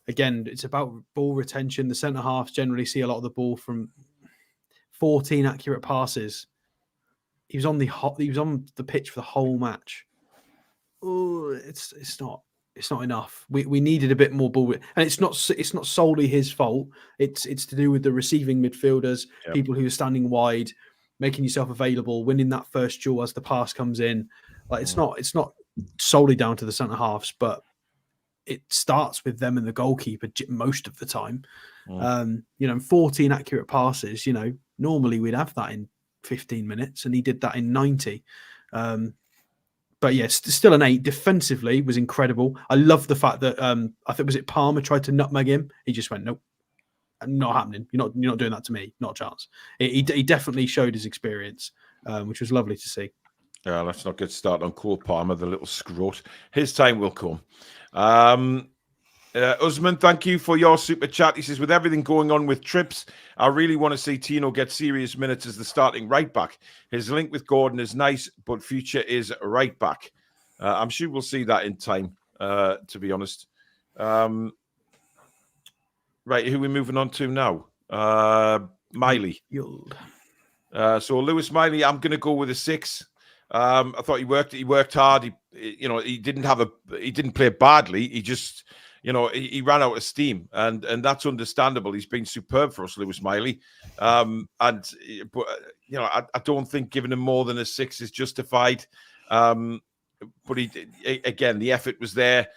S4: again, it's about ball retention. The centre halves generally see a lot of the ball from 14 accurate passes. He was on the pitch for the whole match. Oh, it's not enough. We needed a bit more ball, and it's not solely his fault. It's to do with the receiving midfielders, people who are standing wide, making yourself available, winning that first duel as the pass comes in. Like it's not solely down to the centre halves, but it starts with them and the goalkeeper most of the time. 14 accurate passes. Normally we'd have that in 15 minutes, and he did that in 90. But yes, still an 8. Defensively was incredible. I love the fact that I think was it Palmer tried to nutmeg him. He just went, nope, not happening. You're not doing that to me. Not a chance. He definitely showed his experience, which was lovely to see.
S3: Yeah, let's not get started on Cole Palmer, the little scrot. His time will come. Usman, thank you for your super chat. He says, with everything going on with Trips, I really want to see Tino get serious minutes as the starting right back. His link with Gordon is nice, but future is right back. I'm sure we'll see that in time, to be honest. Right, who are we moving on to now? Miley. So Lewis Miley, I'm going to go with a 6. I thought he worked hard. He didn't play badly. He just, he ran out of steam, and that's understandable. He's been superb for us, Lewis Miley. I don't think giving him more than a 6 is justified. But the effort was there.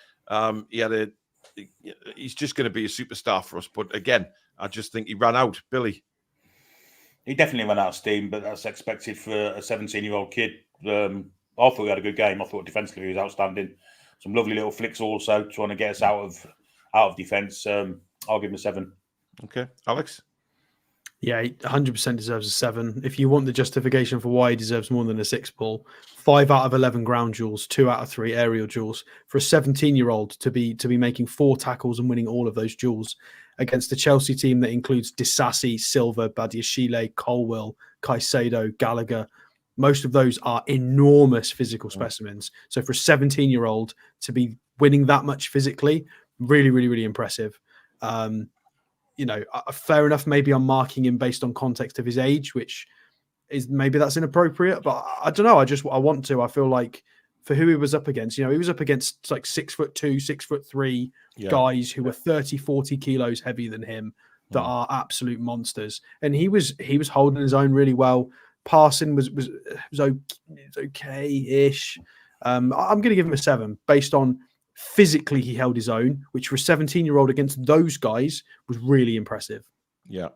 S3: He's just going to be a superstar for us. But again, I just think he ran out. Billy.
S5: He definitely ran out of steam, but that's expected for a 17-year-old kid. I thought he had a good game. I thought defensively he was outstanding. Some lovely little flicks also, trying to get us out of defence. I'll give him a 7.
S3: Okay, Alex?
S4: Yeah, he 100% deserves a 7. If you want the justification for why he deserves more than a 6, Paul, 5 out of 11 ground duels, 2 out of 3 aerial duels. For a 17-year-old to be making 4 tackles and winning all of those duels against the Chelsea team that includes Disasi, Silva, Badiashile, Colwill, Caicedo, Gallagher. Most of those are enormous physical specimens. So for a 17-year-old to be winning that much physically, really, really, really impressive. Fair enough. Maybe I'm marking him based on context of his age, which is maybe that's inappropriate, but I don't know. I want to. I feel like for who he was up against, he was up against like 6'2", 6'3" guys who were 30, 40 kilos heavier than him that are absolute monsters. And he was holding his own really well. Passing was okay-ish. I'm going to give him a 7 based on physically he held his own, which for a 17-year-old against those guys was really impressive.
S3: Yeah.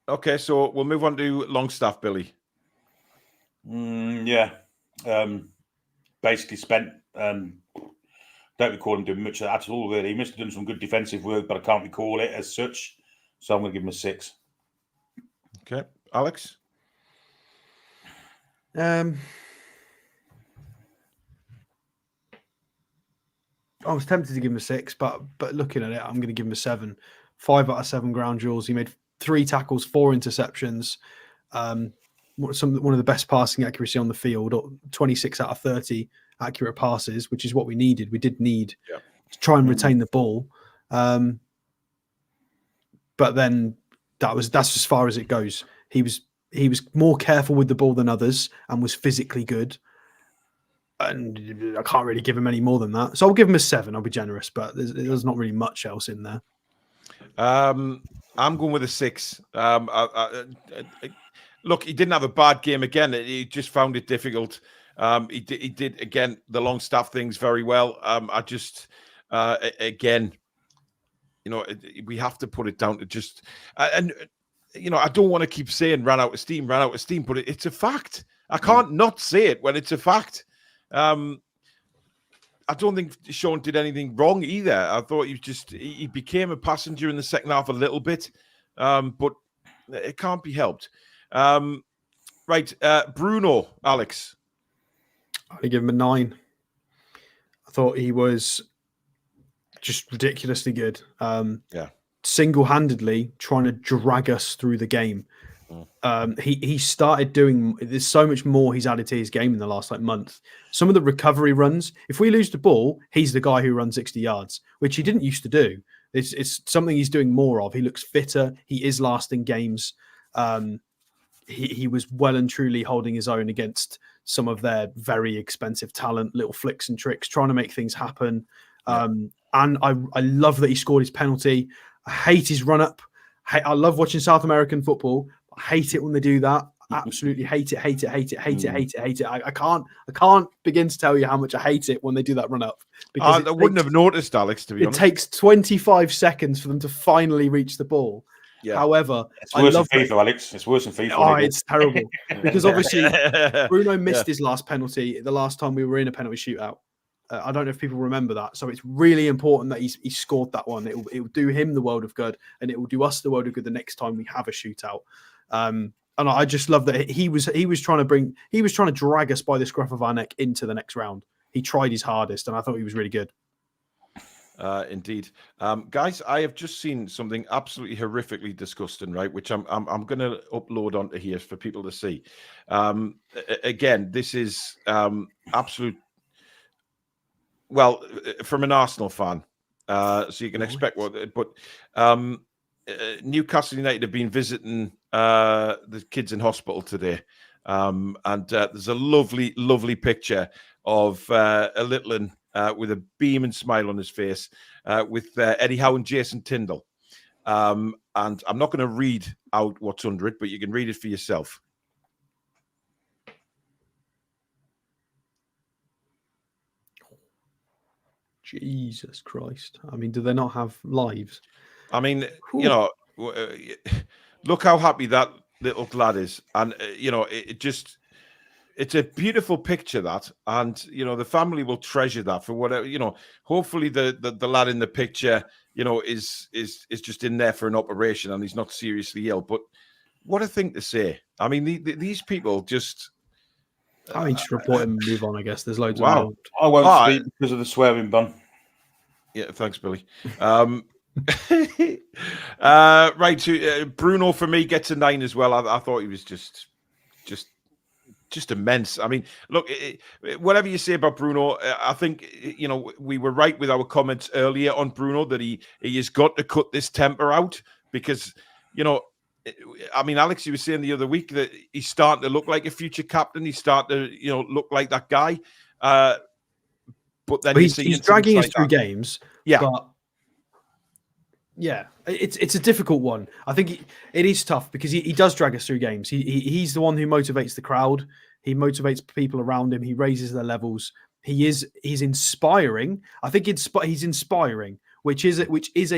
S3: Okay, so we'll move on to Longstaff, Billy.
S5: Basically spent. Don't recall him doing much at all, really. He must have done some good defensive work, but I can't recall it as such. So I'm going to give him a 6.
S3: Okay, Alex?
S4: I was tempted to give him a 6, but looking at it, I'm going to give him a 7. 5 out of 7 ground duels. He made 3 tackles, 4 interceptions. One of the best passing accuracy on the field. 26 out of 30 accurate passes, which is what we needed. We did need to try and retain the ball. But then that's as far as it goes. He was more careful with the ball than others and was physically good. And I can't really give him any more than that. So I'll give him a 7. I'll be generous, but there's not really much else in there.
S3: I'm going with a 6. Look, he didn't have a bad game again. He just found it difficult. He did again the Longstaff things very well. We have to put it down to just I don't want to keep saying ran out of steam, but it's a fact. I can't not say it when it's a fact. I don't think Sean did anything wrong either. I thought he became a passenger in the second half a little bit, but it can't be helped. Bruno, Alex.
S4: I give him a 9. I thought he was just ridiculously good.
S2: Yeah.
S4: Single-handedly trying to drag us through the game. He started doing. There's so much more he's added to his game in the last month. Some of the recovery runs. If we lose the ball, he's the guy who runs 60 yards, which he didn't used to do. It's something he's doing more of. He looks fitter. He is lasting games. He was well and truly holding his own against some of their very expensive talent, little flicks and tricks, trying to make things happen. And I love that he scored his penalty. I hate his run up. I love watching South American football. I hate it when they do that. Absolutely hate it. I can't begin to tell you how much I hate it when they do that run up.
S2: Because I wouldn't have noticed, Alex, to be honest.
S4: It takes 25 seconds for them to finally reach the ball. Yeah. However,
S5: it's worse than FIFA, Alex. It's worse than FIFA.
S4: Oh, it's terrible. Because obviously Bruno missed his last penalty the last time we were in a penalty shootout. I don't know if people remember that. So it's really important that he scored that one. It will do him the world of good, and it will do us the world of good the next time we have a shootout. And I just love that he was trying to drag us by the scruff of our neck into the next round. He tried his hardest, and I thought he was really good.
S2: Indeed, guys, I have just seen something absolutely horrifically disgusting, right? Which I'm going to upload onto here for people to see. Again, this is absolute. Well, from an Arsenal fan, so you can expect what. But Newcastle United have been visiting the kids in hospital today, and there's a lovely, lovely picture of a little one with a beaming smile on his face, with Eddie Howe and Jason Tyndall. And I'm not going to read out what's under it, but you can read it for yourself.
S4: Jesus Christ. I mean, do they not have lives?
S2: I mean, you know, look how happy that little lad is. And, you know, it's a beautiful picture, that. And, you know, the family will treasure that for whatever, you know, hopefully the lad in the picture, you know, is just in there for an operation and he's not seriously ill. But what a thing to say. I mean, these people just...
S4: I mean, just report and move on, I guess. There's loads
S2: of...
S5: I won't speak because of the swearing ban.
S2: Yeah, thanks, Billy. Right, Bruno for me gets a 9 as well. I thought he was just immense. I mean, look, whatever you say about Bruno, I think, you know, we were right with our comments earlier on Bruno that he has got to cut this temper out because, you know, I mean, Alex, you were saying the other week that he's starting to look like a future captain. He's starting to, you know, look like that guy. But then
S4: he's dragging us through games.
S2: Yeah.
S4: But yeah, it's a difficult one. I think it is tough because he does drag us through games. He's the one who motivates the crowd. He motivates people around him. He raises their levels. He's inspiring. I think he's inspiring, which is a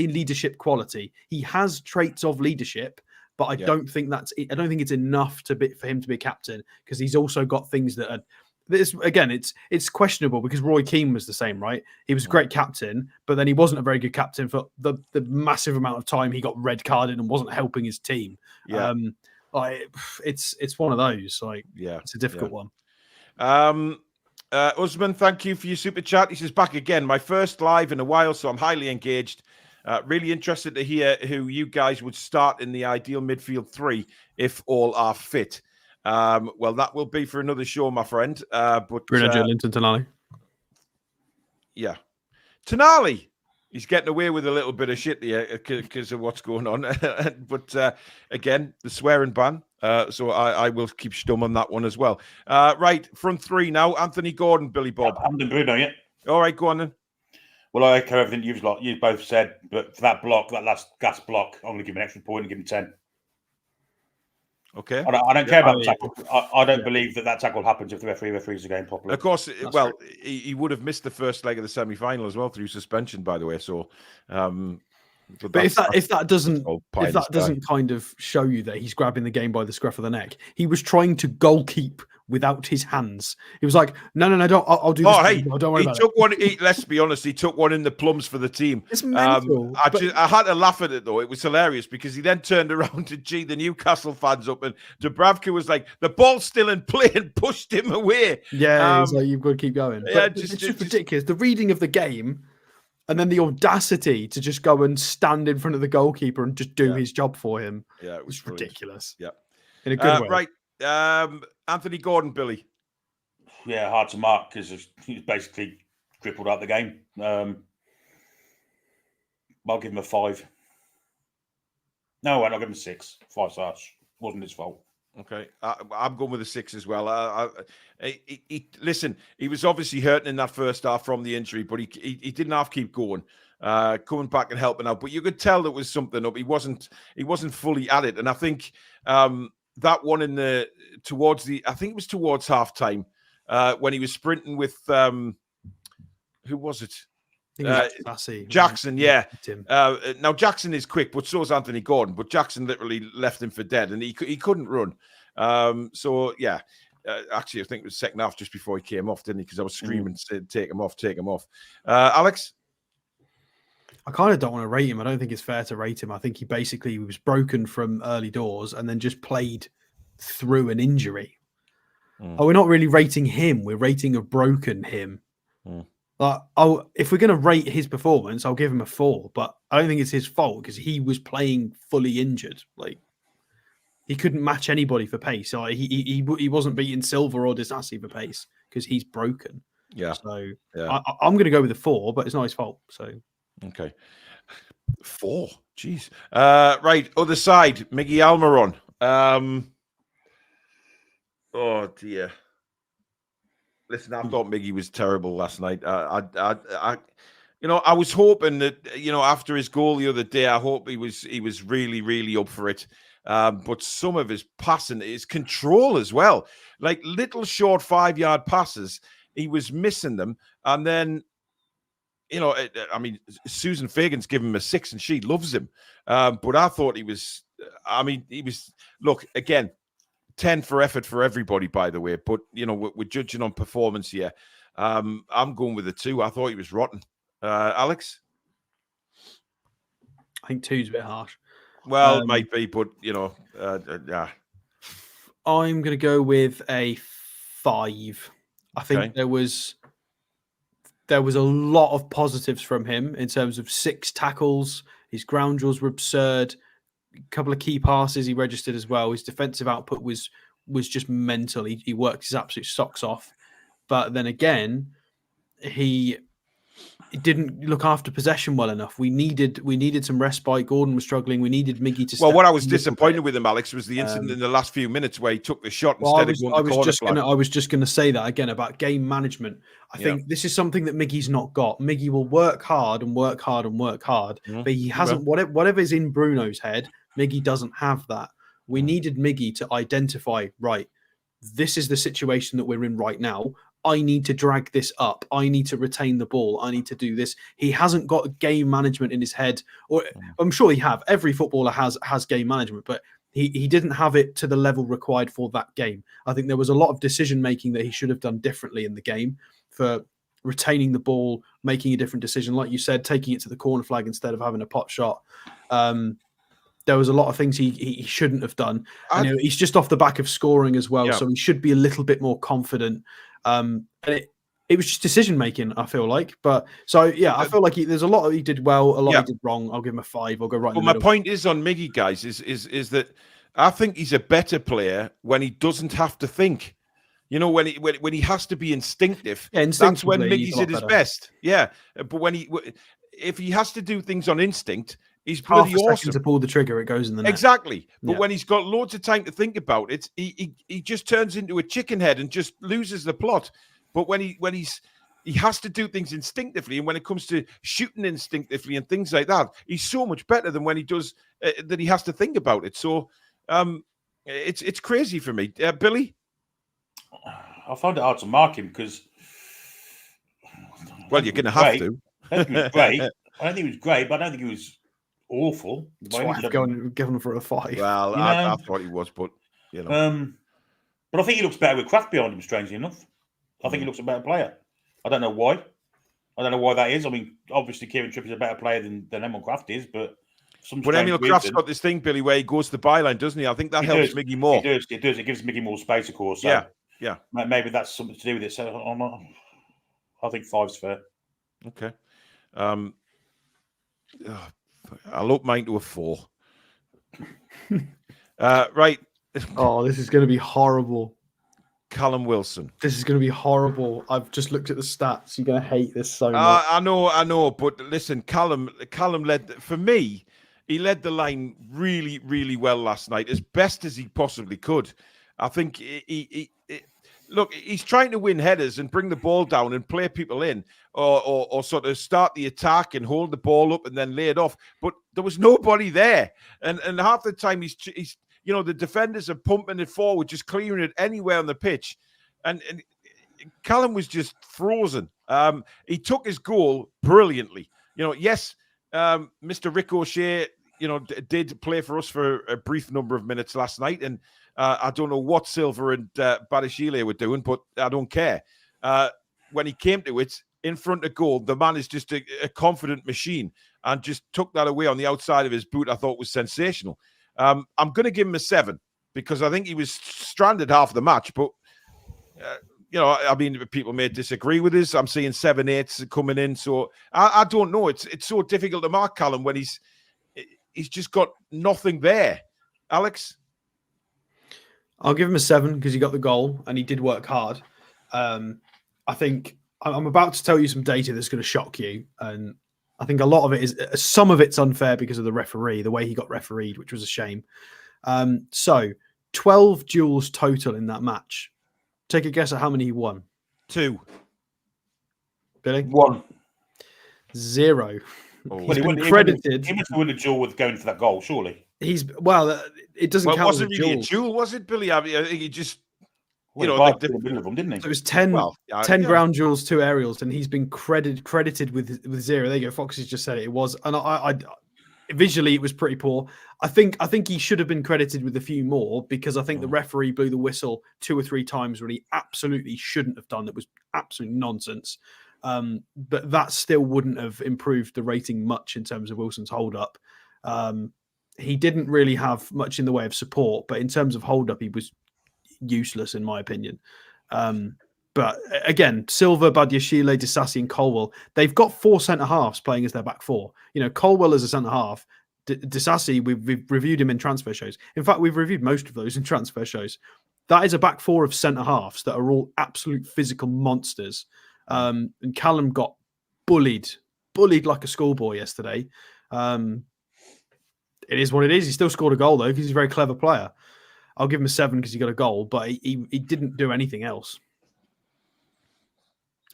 S4: leadership quality. He has traits of leadership. But I don't think it's enough for him to be a captain because he's also got things that are. It's questionable because Roy Keane was the same, right? He was a great captain, but then he wasn't a very good captain for the massive amount of time he got red carded and wasn't helping his team.
S2: Yeah,
S4: it's one of those. It's a difficult one.
S2: Usman, thank you for your super chat. He says back again, my first live in a while, so I'm highly engaged. Really interested to hear who you guys would start in the ideal midfield 3 if all are fit. Well, that will be for another show, my friend. But
S4: Bruno, Linton, Tonali.
S2: Yeah. Tonali. He's getting away with a little bit of shit here because of what's going on. But again, the swearing ban. So I will keep stum on that one as well. Right, front 3 now. Anthony Gordon, Billy Bob.
S5: I'm the Bruno, yeah.
S2: All right, go on then.
S5: Well, I echo everything you've both said, but for that last gas block, I'm going to give him an extra point and give him 10.
S2: Okay.
S5: I don't care about the tackle. I don't believe that tackle happens if the referees the game properly.
S2: Of course, he would have missed the first leg of the semi-final as well through suspension, by the way. So,
S4: but if that doesn't kind of show you that he's grabbing the game by the scruff of the neck, he was trying to goal keep without his hands. He was like, no, I'll do this.
S2: Oh, hey,
S4: don't worry about
S2: it. One. Let's be honest, he took one in the plums for the team.
S4: It's mental.
S2: I had to laugh at it though. It was hilarious because he then turned around to G the Newcastle fans up, and Dubravka was like, "The ball's still in play," and pushed him away.
S4: Yeah, he's like, "You've got to keep going."
S2: Yeah,
S4: it's just ridiculous. The reading of the game. And then the audacity to just go and stand in front of the goalkeeper and just do his job for him.
S2: Yeah, it was
S4: ridiculous.
S2: Yeah.
S4: In a good way.
S2: Right. Anthony Gordon, Billy.
S3: Yeah, hard to mark because he was basically crippled out the game. I'll give him a 5. No, I'll give him a 6. 5 stars. Wasn't his fault.
S2: Okay, I'm going with a 6 as well. Listen, he was obviously hurting in that first half from the injury, but he didn't have to keep going, coming back and helping out. But you could tell there was something up. He wasn't fully at it, and I think that one I think it was towards half time when he was sprinting with who was it? Jackson, yeah. Now Jackson is quick, but so is Anthony Gordon. But Jackson literally left him for dead, and he couldn't run. Actually, I think it was second half just before he came off, didn't he? Because I was screaming, "Take him off, take him off." Alex,
S4: I kind of don't want to rate him. I don't think it's fair to rate him. I think he basically was broken from early doors and then just played through an injury. Oh, we're not really rating him. We're rating a broken him. If we're going to rate his performance, I'll give him a 4. But I don't think it's his fault because he was playing fully injured. Like he couldn't match anybody for pace. So he wasn't beating Silva or Disasi for pace because he's broken.
S2: Yeah.
S4: So I'm going to go with a 4, but it's not his fault. So
S2: okay, 4. Jeez. Right, other side, Miggy Almiron. Oh dear. Listen, I thought Miggy was terrible last night. I was hoping that after his goal the other day, I hope he was really, really up for it. But some of his passing, his control as well, like little short 5-yard passes, he was missing them. And then, Susan Fagan's given him a 6, and she loves him. But I thought he was. Look again. 10 for effort for everybody, by the way. But, we're judging on performance here. I'm going with a 2. I thought he was rotten. Alex?
S4: I think 2's a bit harsh.
S2: Well, it might be, but, yeah.
S4: I'm going to go with a 5. I think there was a lot of positives from him in terms of 6 tackles. His ground duels were absurd. Couple of key passes he registered as well. His defensive output was just mental. He worked his absolute socks off, but then again, he didn't look after possession well enough. We needed some respite. Gordon was struggling. We needed Miggy to.
S2: Well, what I was disappointed with him, Alex, was the incident in the last few minutes where he took the shot instead of going to the corner flag.
S4: I was just going to say that again about game management. I think this is something that Miggy's not got. Miggy will work hard and work hard and work hard, but he hasn't. Whatever's in Bruno's head, Miggy doesn't have that. We needed Miggy to identify, right, this is the situation that we're in right now. I need to drag this up. I need to retain the ball. I need to do this. He hasn't got game management in his head. Or I'm sure he have. Every footballer has game management, but he didn't have it to the level required for that game. I think there was a lot of decision making that he should have done differently in the game for retaining the ball, making a different decision. Like you said, taking it to the corner flag instead of having a pot shot. There was a lot of things he shouldn't have done. And, he's just off the back of scoring as well, so he should be a little bit more confident. And it was just decision making, I feel like. But I feel like there's a lot he did well, a lot he did wrong. I'll give him a 5. I'll go right. But
S2: my point is on Miggy, guys, is that I think he's a better player when he doesn't have to think. When he has to be instinctive. That's when Miggy's at his best. Yeah, but if he has to do things on instinct, he's bloody awesome.
S4: To pull the trigger, it goes in the net.
S2: Exactly. But when he's got loads of time to think about it, he just turns into a chicken head and just loses the plot. But when he has to do things instinctively, and when it comes to shooting instinctively and things like that, he's so much better than when he does that he has to think about it. So it's crazy for me. Billy?
S3: I found it hard to mark him because...
S2: Well, you're going to have to.
S3: I think he was great. I don't think he was great, but I don't think he was awful.
S4: That's why I've given him for a 5.
S2: Well, I thought he was, but
S3: but I think he looks better with Kraft behind him. Strangely enough, I think he looks a better player. I don't know why. I don't know why that is. I mean, obviously, Kieran Trippier is a better player than Emil Kraft is, but
S2: Emil Kraft's got this thing, Billy, where he goes to the byline, doesn't he? I think that helps Miggy more.
S3: It does. It gives Miggy more space, of course. So
S2: yeah.
S3: Maybe that's something to do with it. So I think 5's fair.
S2: Okay. I'll up mine to a 4. Right.
S4: Oh, this is going to be horrible.
S2: Callum Wilson.
S4: This is going to be horrible. I've just looked at the stats. You're going to hate this so much.
S2: I know. But listen, Callum led, for me, he led the line really, really well last night, as best as he possibly could. I think he look, he's trying to win headers and bring the ball down and play people in, or sort of start the attack and hold the ball up and then lay it off. But there was nobody there, and half the time he's the defenders are pumping it forward, just clearing it anywhere on the pitch, and Callum was just frozen. He took his goal brilliantly. Yes, Mr. Ricochet, did play for us for a brief number of minutes last night, and I don't know what Silva and Badashile were doing, but I don't care. When he came to it, in front of goal, the man is just a confident machine, and just took that away on the outside of his boot. I thought was sensational. I'm going to give him a 7 because I think he was stranded half the match, but people may disagree with us. I'm seeing 7/8 coming in, so I don't know. It's so difficult to mark Callum when he's just got nothing there. Alex?
S4: I'll give him a 7 because he got the goal and he did work hard. I think I'm about to tell you some data that's going to shock you, and I think a lot of it is, some of it's unfair because of the referee, the way he got refereed, which was a shame. So 12 duels total in that match. Take a guess at how many he won.
S2: 2.
S4: Billy?
S3: 1.
S4: 0.
S2: Oh.
S4: He's been credited.
S3: He must have won a duel with going for that goal, surely.
S4: It doesn't count as a duel.
S2: Really a duel, was it, Billy? I think he just,
S3: in the middle of them, didn't he?
S4: So it was 10 ground duels, 2 aerials, and he's been credited with 0. There you go. Foxy's just said it. It was, and I visually it was pretty poor. I think he should have been credited with a few more, because I think the referee blew the whistle 2 or 3 times when he absolutely shouldn't have done. It was absolute nonsense. But that still wouldn't have improved the rating much in terms of Wilson's hold up. He didn't really have much in the way of support, but in terms of hold up, he was useless in my opinion. But again, Silva, Badiashile, Disasi, and Colwell, they've got 4 centre halves playing as their back 4. Colwell as a centre half, Disasi, we've reviewed him in transfer shows. In fact, we've reviewed most of those in transfer shows. That is a back 4 of centre halves that are all absolute physical monsters. And Callum got bullied like a schoolboy yesterday. It is what it is. He still scored a goal though, because he's a very clever player. I'll give him a 7 because he got a goal, but he didn't do anything else.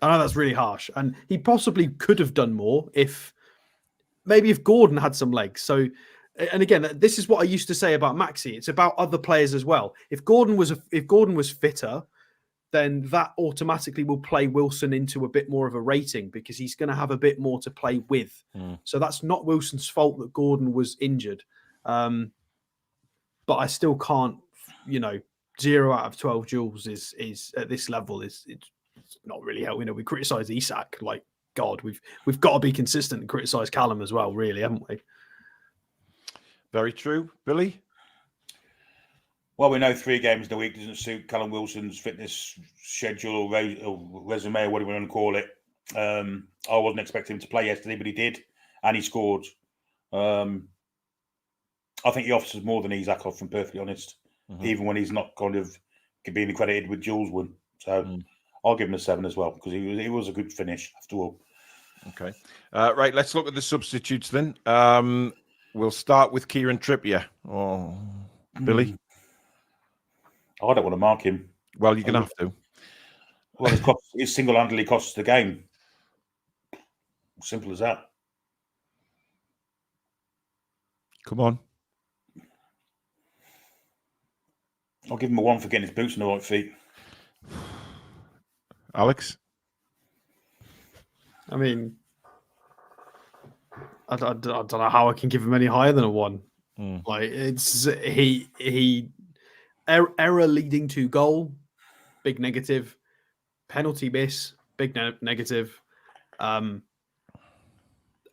S4: I know that's really harsh, and he possibly could have done more if Gordon had some legs. So, and again, this is what I used to say about Maxi. It's about other players as well. If Gordon was fitter, then that automatically will play Wilson into a bit more of a rating, because he's going to have a bit more to play with. So that's not Wilson's fault that Gordon was injured. But I still can't, 0 out of 12 duels is at this level it's not really helping. We criticise Isak, like God. We've got to be consistent and criticise Callum as well, really, haven't we? Very true, Billy.
S3: Well, we know 3 games in a week doesn't suit Callum Wilson's fitness schedule or resume, or whatever you want to call it. I wasn't expecting him to play yesterday, but he did, and he scored. I think he offers more than Isak, if I'm perfectly honest, even when he's not kind of being credited with Jules win. So I'll give him a 7 as well, because he was a good finish after all.
S2: Okay. Right, let's look at the substitutes then. We'll start with Kieran Trippier. Oh, Billy?
S3: I don't want to mark him.
S2: Well, you're going to have to.
S3: Well, it single-handedly costs the game. Simple as that.
S2: Come on.
S3: I'll give him a 1 for getting his boots on the right feet.
S2: Alex?
S4: I mean, I don't know how I can give him any higher than a 1. Like, it's he error leading to goal, big negative. Penalty miss, big negative. And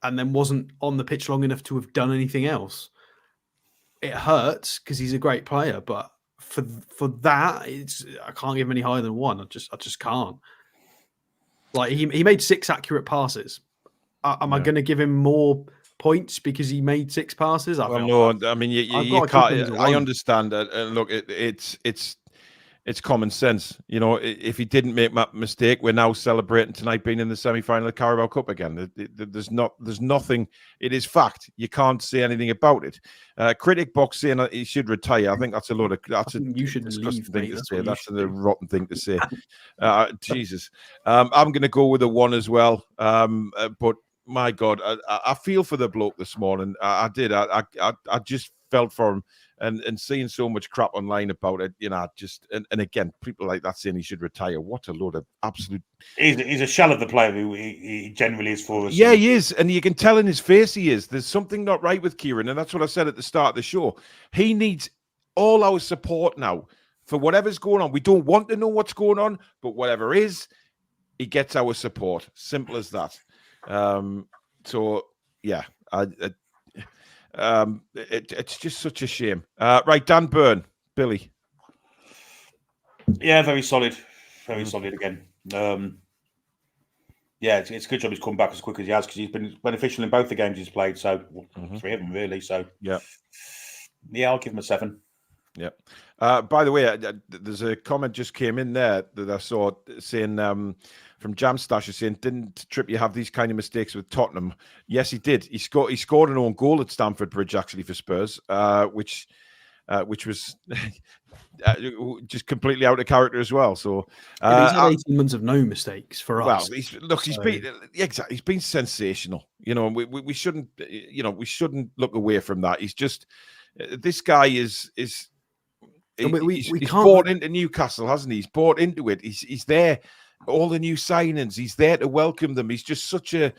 S4: then wasn't on the pitch long enough to have done anything else. It hurts because he's a great player, but for that, I can't give him any higher than 1. I just can't. Like, he made 6 accurate passes. am I going to give him more points because he made 6 passes?
S2: Well, no, I mean
S4: I've
S2: you
S4: got to keep him as
S2: can't.
S4: a
S2: I
S4: one.
S2: understand that. Look, it's common sense. You know, if he didn't make that mistake, we're now celebrating tonight being in the semi-final of the Carabao Cup again. There's nothing. It is fact. You can't say anything about it. Critic box saying that he should retire. I think that's a
S4: You should
S2: disgusting
S4: leave,
S2: thing
S4: mate.
S2: to
S4: That's
S2: say.
S4: what you
S2: That's
S4: should
S2: a
S4: do.
S2: rotten thing to say. Jesus, I'm going to go with a 1 as well. But my God, I feel for the bloke this morning. I did. I just felt for him. And seeing so much crap online about it, you know, just and again, people like that saying he should retire. What a load of absolute.
S3: He's a shell of the player who he generally is for us.
S2: Yeah, he is, and you can tell in his face he is. There's something not right with Kieran, and that's what I said at the start of the show. He needs all our support now for whatever's going on. We don't want to know what's going on, but whatever is, he gets our support. Simple as that. So yeah, it's just such a shame. Right, Dan Byrne, Billy.
S3: Yeah, very solid. Very solid again. Yeah, it's a good job he's come back as quick as he has because he's been beneficial in both the games he's played. So 3 of them really. So
S2: yeah,
S3: I'll give him a 7.
S2: Yeah. By the way, there's a comment just came in there that I saw saying from Jamstash saying, didn't Trippier have these kind of mistakes with Tottenham? Yes, he did. He scored an own goal at Stamford Bridge actually for Spurs, which was just completely out of character as well. So
S4: he's had 18 months of no mistakes for us.
S2: Well, he's been sensational. You know, we shouldn't look away from that. He's just this guy is. He's bought into Newcastle, hasn't he? He's bought into it. He's there. All the new signings, he's there to welcome them. He's just such a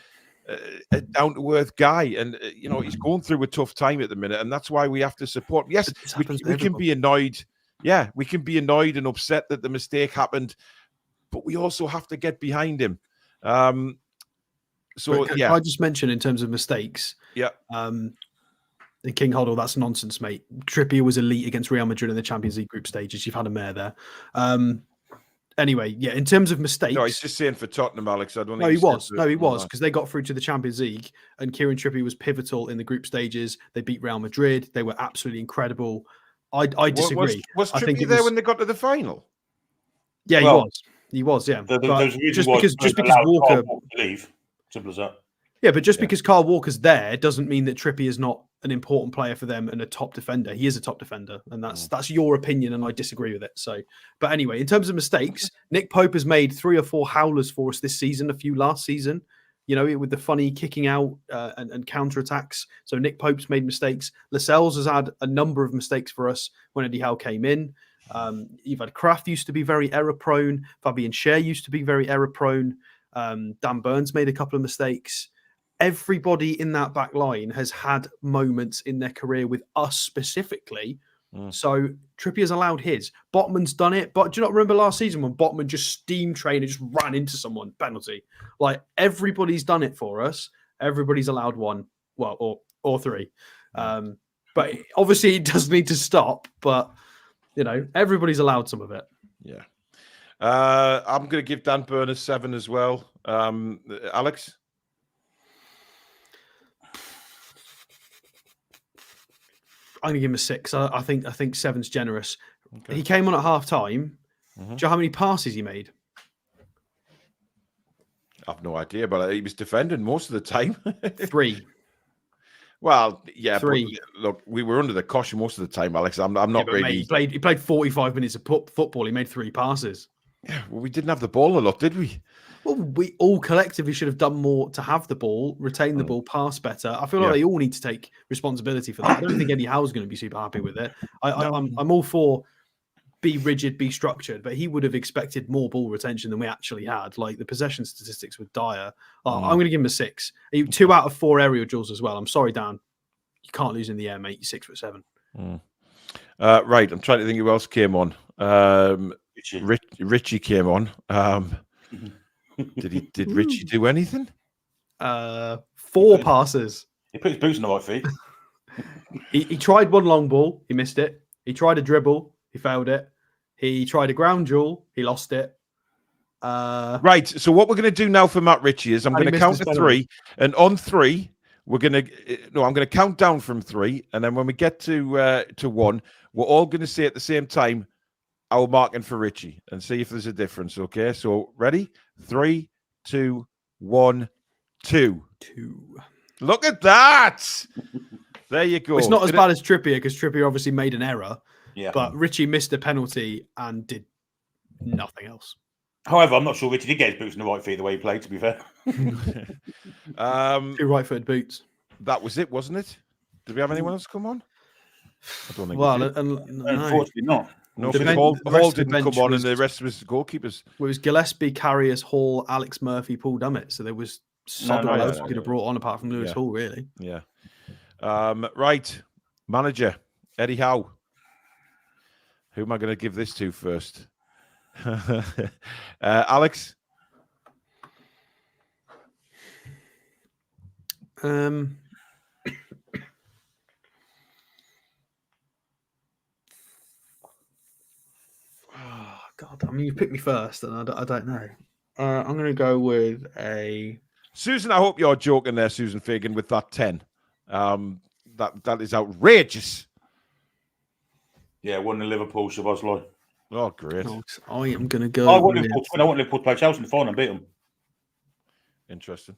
S2: down-to-earth guy, and you know he's going through a tough time at the minute, and that's why we have to support. Yes, we can be annoyed. Yeah, we can be annoyed and upset that the mistake happened, but we also have to get behind him. Can I
S4: just mention in terms of mistakes?
S2: Yeah.
S4: The King Hoddle, that's nonsense, mate. Trippier was elite against Real Madrid in the Champions League group stages. You've had a mare there. Anyway, yeah, in terms of mistakes.
S2: No, he's just saying for Tottenham, Alex. I don't
S4: know. No, he was because they got through to the Champions League and Kieran Trippier was pivotal in the group stages. They beat Real Madrid. They were absolutely incredible. I disagree.
S2: Was Trippier there when they got to the final?
S4: Yeah, he was. Yeah, just because Walker
S3: leave, simple as that.
S4: Yeah, but just because Kyle Walker's there doesn't mean that Trippier is not an important player for them and a top defender. He is a top defender, and that's your opinion, and I disagree with it. So, but anyway, in terms of mistakes, Nick Pope has made 3 or 4 howlers for us this season, a few last season. You know, with the funny kicking out and counter attacks. So Nick Pope's made mistakes. Lascelles has had a number of mistakes for us when Eddie Howe came in. You've had Kraft used to be very error prone. Fabian Schär used to be very error prone. Dan Burns made a couple of mistakes. Everybody in that back line has had moments in their career with us specifically. So Trippier's allowed his. Botman's done it. But do you not remember last season when Botman just steam trained and just ran into someone? Penalty. Like, everybody's done it for us. Everybody's allowed 1, well, or 3. But obviously it does need to stop. But, you know, everybody's allowed some of it.
S2: Yeah. I'm going to give Dan Burn a 7 as well. Alex?
S4: I'm going to give him a 6. I think 7's generous. Okay. He came on at half time. Do you know how many passes he made?
S2: I've no idea, but he was defending most of the time.
S4: 3.
S2: Well, yeah.
S4: 3.
S2: Look, we were under the caution most of the time, Alex. I'm not really.
S4: Mate, he played 45 minutes of football. He made 3 passes.
S2: Yeah, well, we didn't have the ball a lot, did we?
S4: Well, we all collectively should have done more to have the ball, retain the ball, pass better. I feel like they all need to take responsibility for that. I don't think Eddie Howe's going to be super happy with it. I'm all for be rigid, be structured, but he would have expected more ball retention than we actually had. Like, the possession statistics were dire. I'm going to give him a 6. 2 out of 4 aerial duels as well. I'm sorry, Dan. You can't lose in the air, mate. You're 6'7".
S2: Right. I'm trying to think who else came on. Richie came on. Did Richie do anything?
S4: 4 passes.
S3: He put his boots on the right feet.
S4: He tried one long ball. He missed it. He tried a dribble. He failed it. He tried a ground duel. He lost it.
S2: Right. So what we're going to do now for Matt Ritchie is I'm going to count to 3, and on 3 we're going to I'm going to count down from 3, and then when we get to 1, we're all going to say at the same time our marking for Ritchie and see if there's a difference. Okay. So ready? 3, 2, 1, 2.
S4: 2.
S2: Look at that. There you go.
S4: It's not as bad as Trippier because Trippier obviously made an error.
S3: Yeah.
S4: But Ritchie missed a penalty and did nothing else.
S3: However, I'm not sure Ritchie did get his boots in the right feet the way he played, to be fair.
S4: 2 right-footed boots.
S2: That was it, wasn't it? Did we have anyone else come on? I don't think
S4: Well,
S2: we did.
S3: Unfortunately not.
S2: No,
S4: the
S2: because
S4: bench-
S2: Hall
S4: the
S2: didn't
S4: bench
S2: come on,
S4: was-
S2: and the rest was goalkeepers.
S4: Well, it was Gillespie, Carriers, Hall, Alex Murphy, Paul Dummett. So there was sod all else we could have brought on apart from Lewis Hall, really.
S2: Yeah. Right. Manager, Eddie Howe. Who am I going to give this to first? Alex?
S4: Oh, God. I mean, you picked me first, and I don't know. I'm going to go with a...
S2: Susan, I hope you're joking there, Susan Fagan, with that 10. That is outrageous.
S3: Yeah, 1 in Liverpool, Szoboszlai.
S2: Oh, great.
S4: I am going to go
S3: I want Liverpool to play Chelsea in the final and beat them.
S2: Interesting.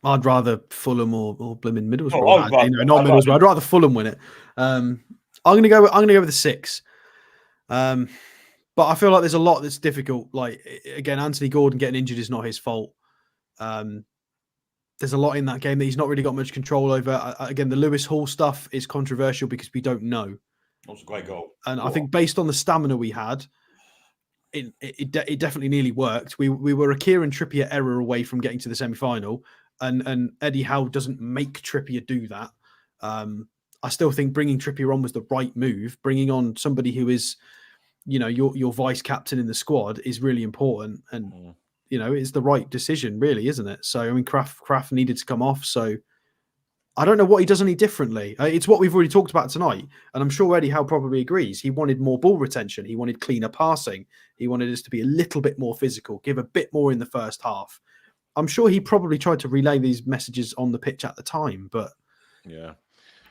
S4: I'd rather Fulham or Blooming Middlesbrough.
S3: Not
S4: Middlesbrough. I'd rather Fulham win it. I'm going to go with a 6. But I feel like there's a lot that's difficult. Like, again, Anthony Gordon getting injured is not his fault. There's a lot in that game that he's not really got much control over. Again, the Lewis Hall stuff is controversial because we don't know.
S3: That was a great goal.
S4: And I think based on the stamina we had, it definitely nearly worked. We were a Kieran Trippier error away from getting to the semi-final, and Eddie Howe doesn't make Trippier do that. I still think bringing Trippier on was the right move. Bringing on somebody who is, your vice captain in the squad is really important, and it's the right decision, really, isn't it? So I mean, Kraft needed to come off, so. I don't know what he does any differently. It's what we've already talked about tonight. And I'm sure Eddie Howe probably agrees. He wanted more ball retention. He wanted cleaner passing. He wanted us to be a little bit more physical, give a bit more in the first half. I'm sure he probably tried to relay these messages on the pitch at the time. But
S2: yeah,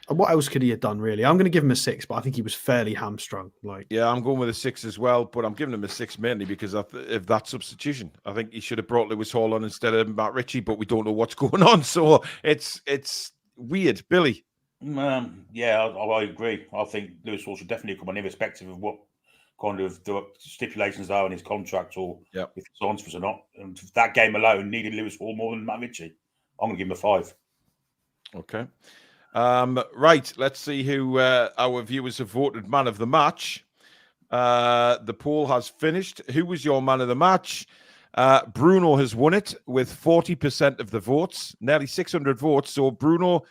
S4: what else could he have done, really? I'm going to give him a 6, but I think he was fairly hamstrung.
S2: Yeah, I'm going with a 6 as well, but I'm giving him a 6 mainly because of that substitution. I think he should have brought Lewis Hall on instead of Matt Ritchie, but we don't know what's going on. So it's weird. Billy?
S3: Yeah, I agree. I think Lewis Hall should definitely come on, irrespective of what kind of the stipulations are in his contract or if it's on for us or not. And that game alone needed Lewis Hall more than Matt Ritchie. I'm going to give him a 5.
S2: Okay. Right. Let's see who our viewers have voted man of the match. The poll has finished. Who was your man of the match? Bruno has won it with 40% of the votes, nearly 600 votes. So Bruno,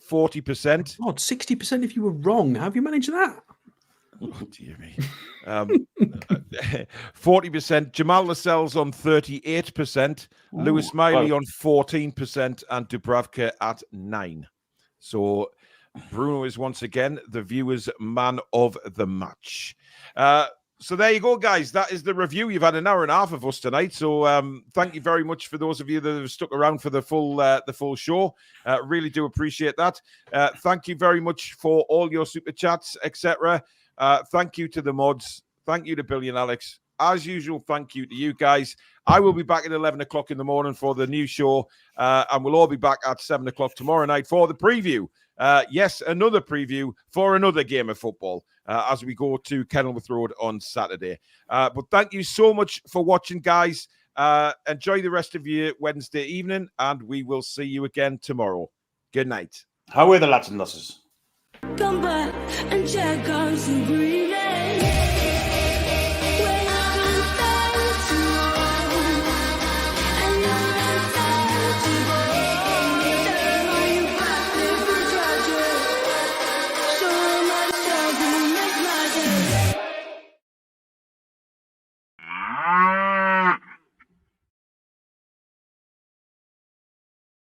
S2: 40%.
S4: God, 60% if you were wrong. How have you managed that?
S2: Oh, dear me. 40%. Jamal Lascelles on 38%. Lewis Miley on 14%. And Dubravka at 9%. So Bruno is once again the viewers' man of the match. So there you go, guys. That is the review. You've had an hour and a half of us tonight. So thank you very much for those of you that have stuck around for the full show. Really do appreciate that. Thank you very much for all your super chats, etc. Thank you to the mods. Thank you to Billy and Alex. As usual, thank you to you guys. I will be back at 11 o'clock in the morning for the new show. And we'll all be back at 7 o'clock tomorrow night for the preview. Yes, another preview for another game of football as we go to Kenilworth Road on Saturday. But thank you so much for watching, guys. Enjoy the rest of your Wednesday evening, and we will see you again tomorrow. Good night.
S3: How are the lads and lasses?
S1: Come back and check out some green.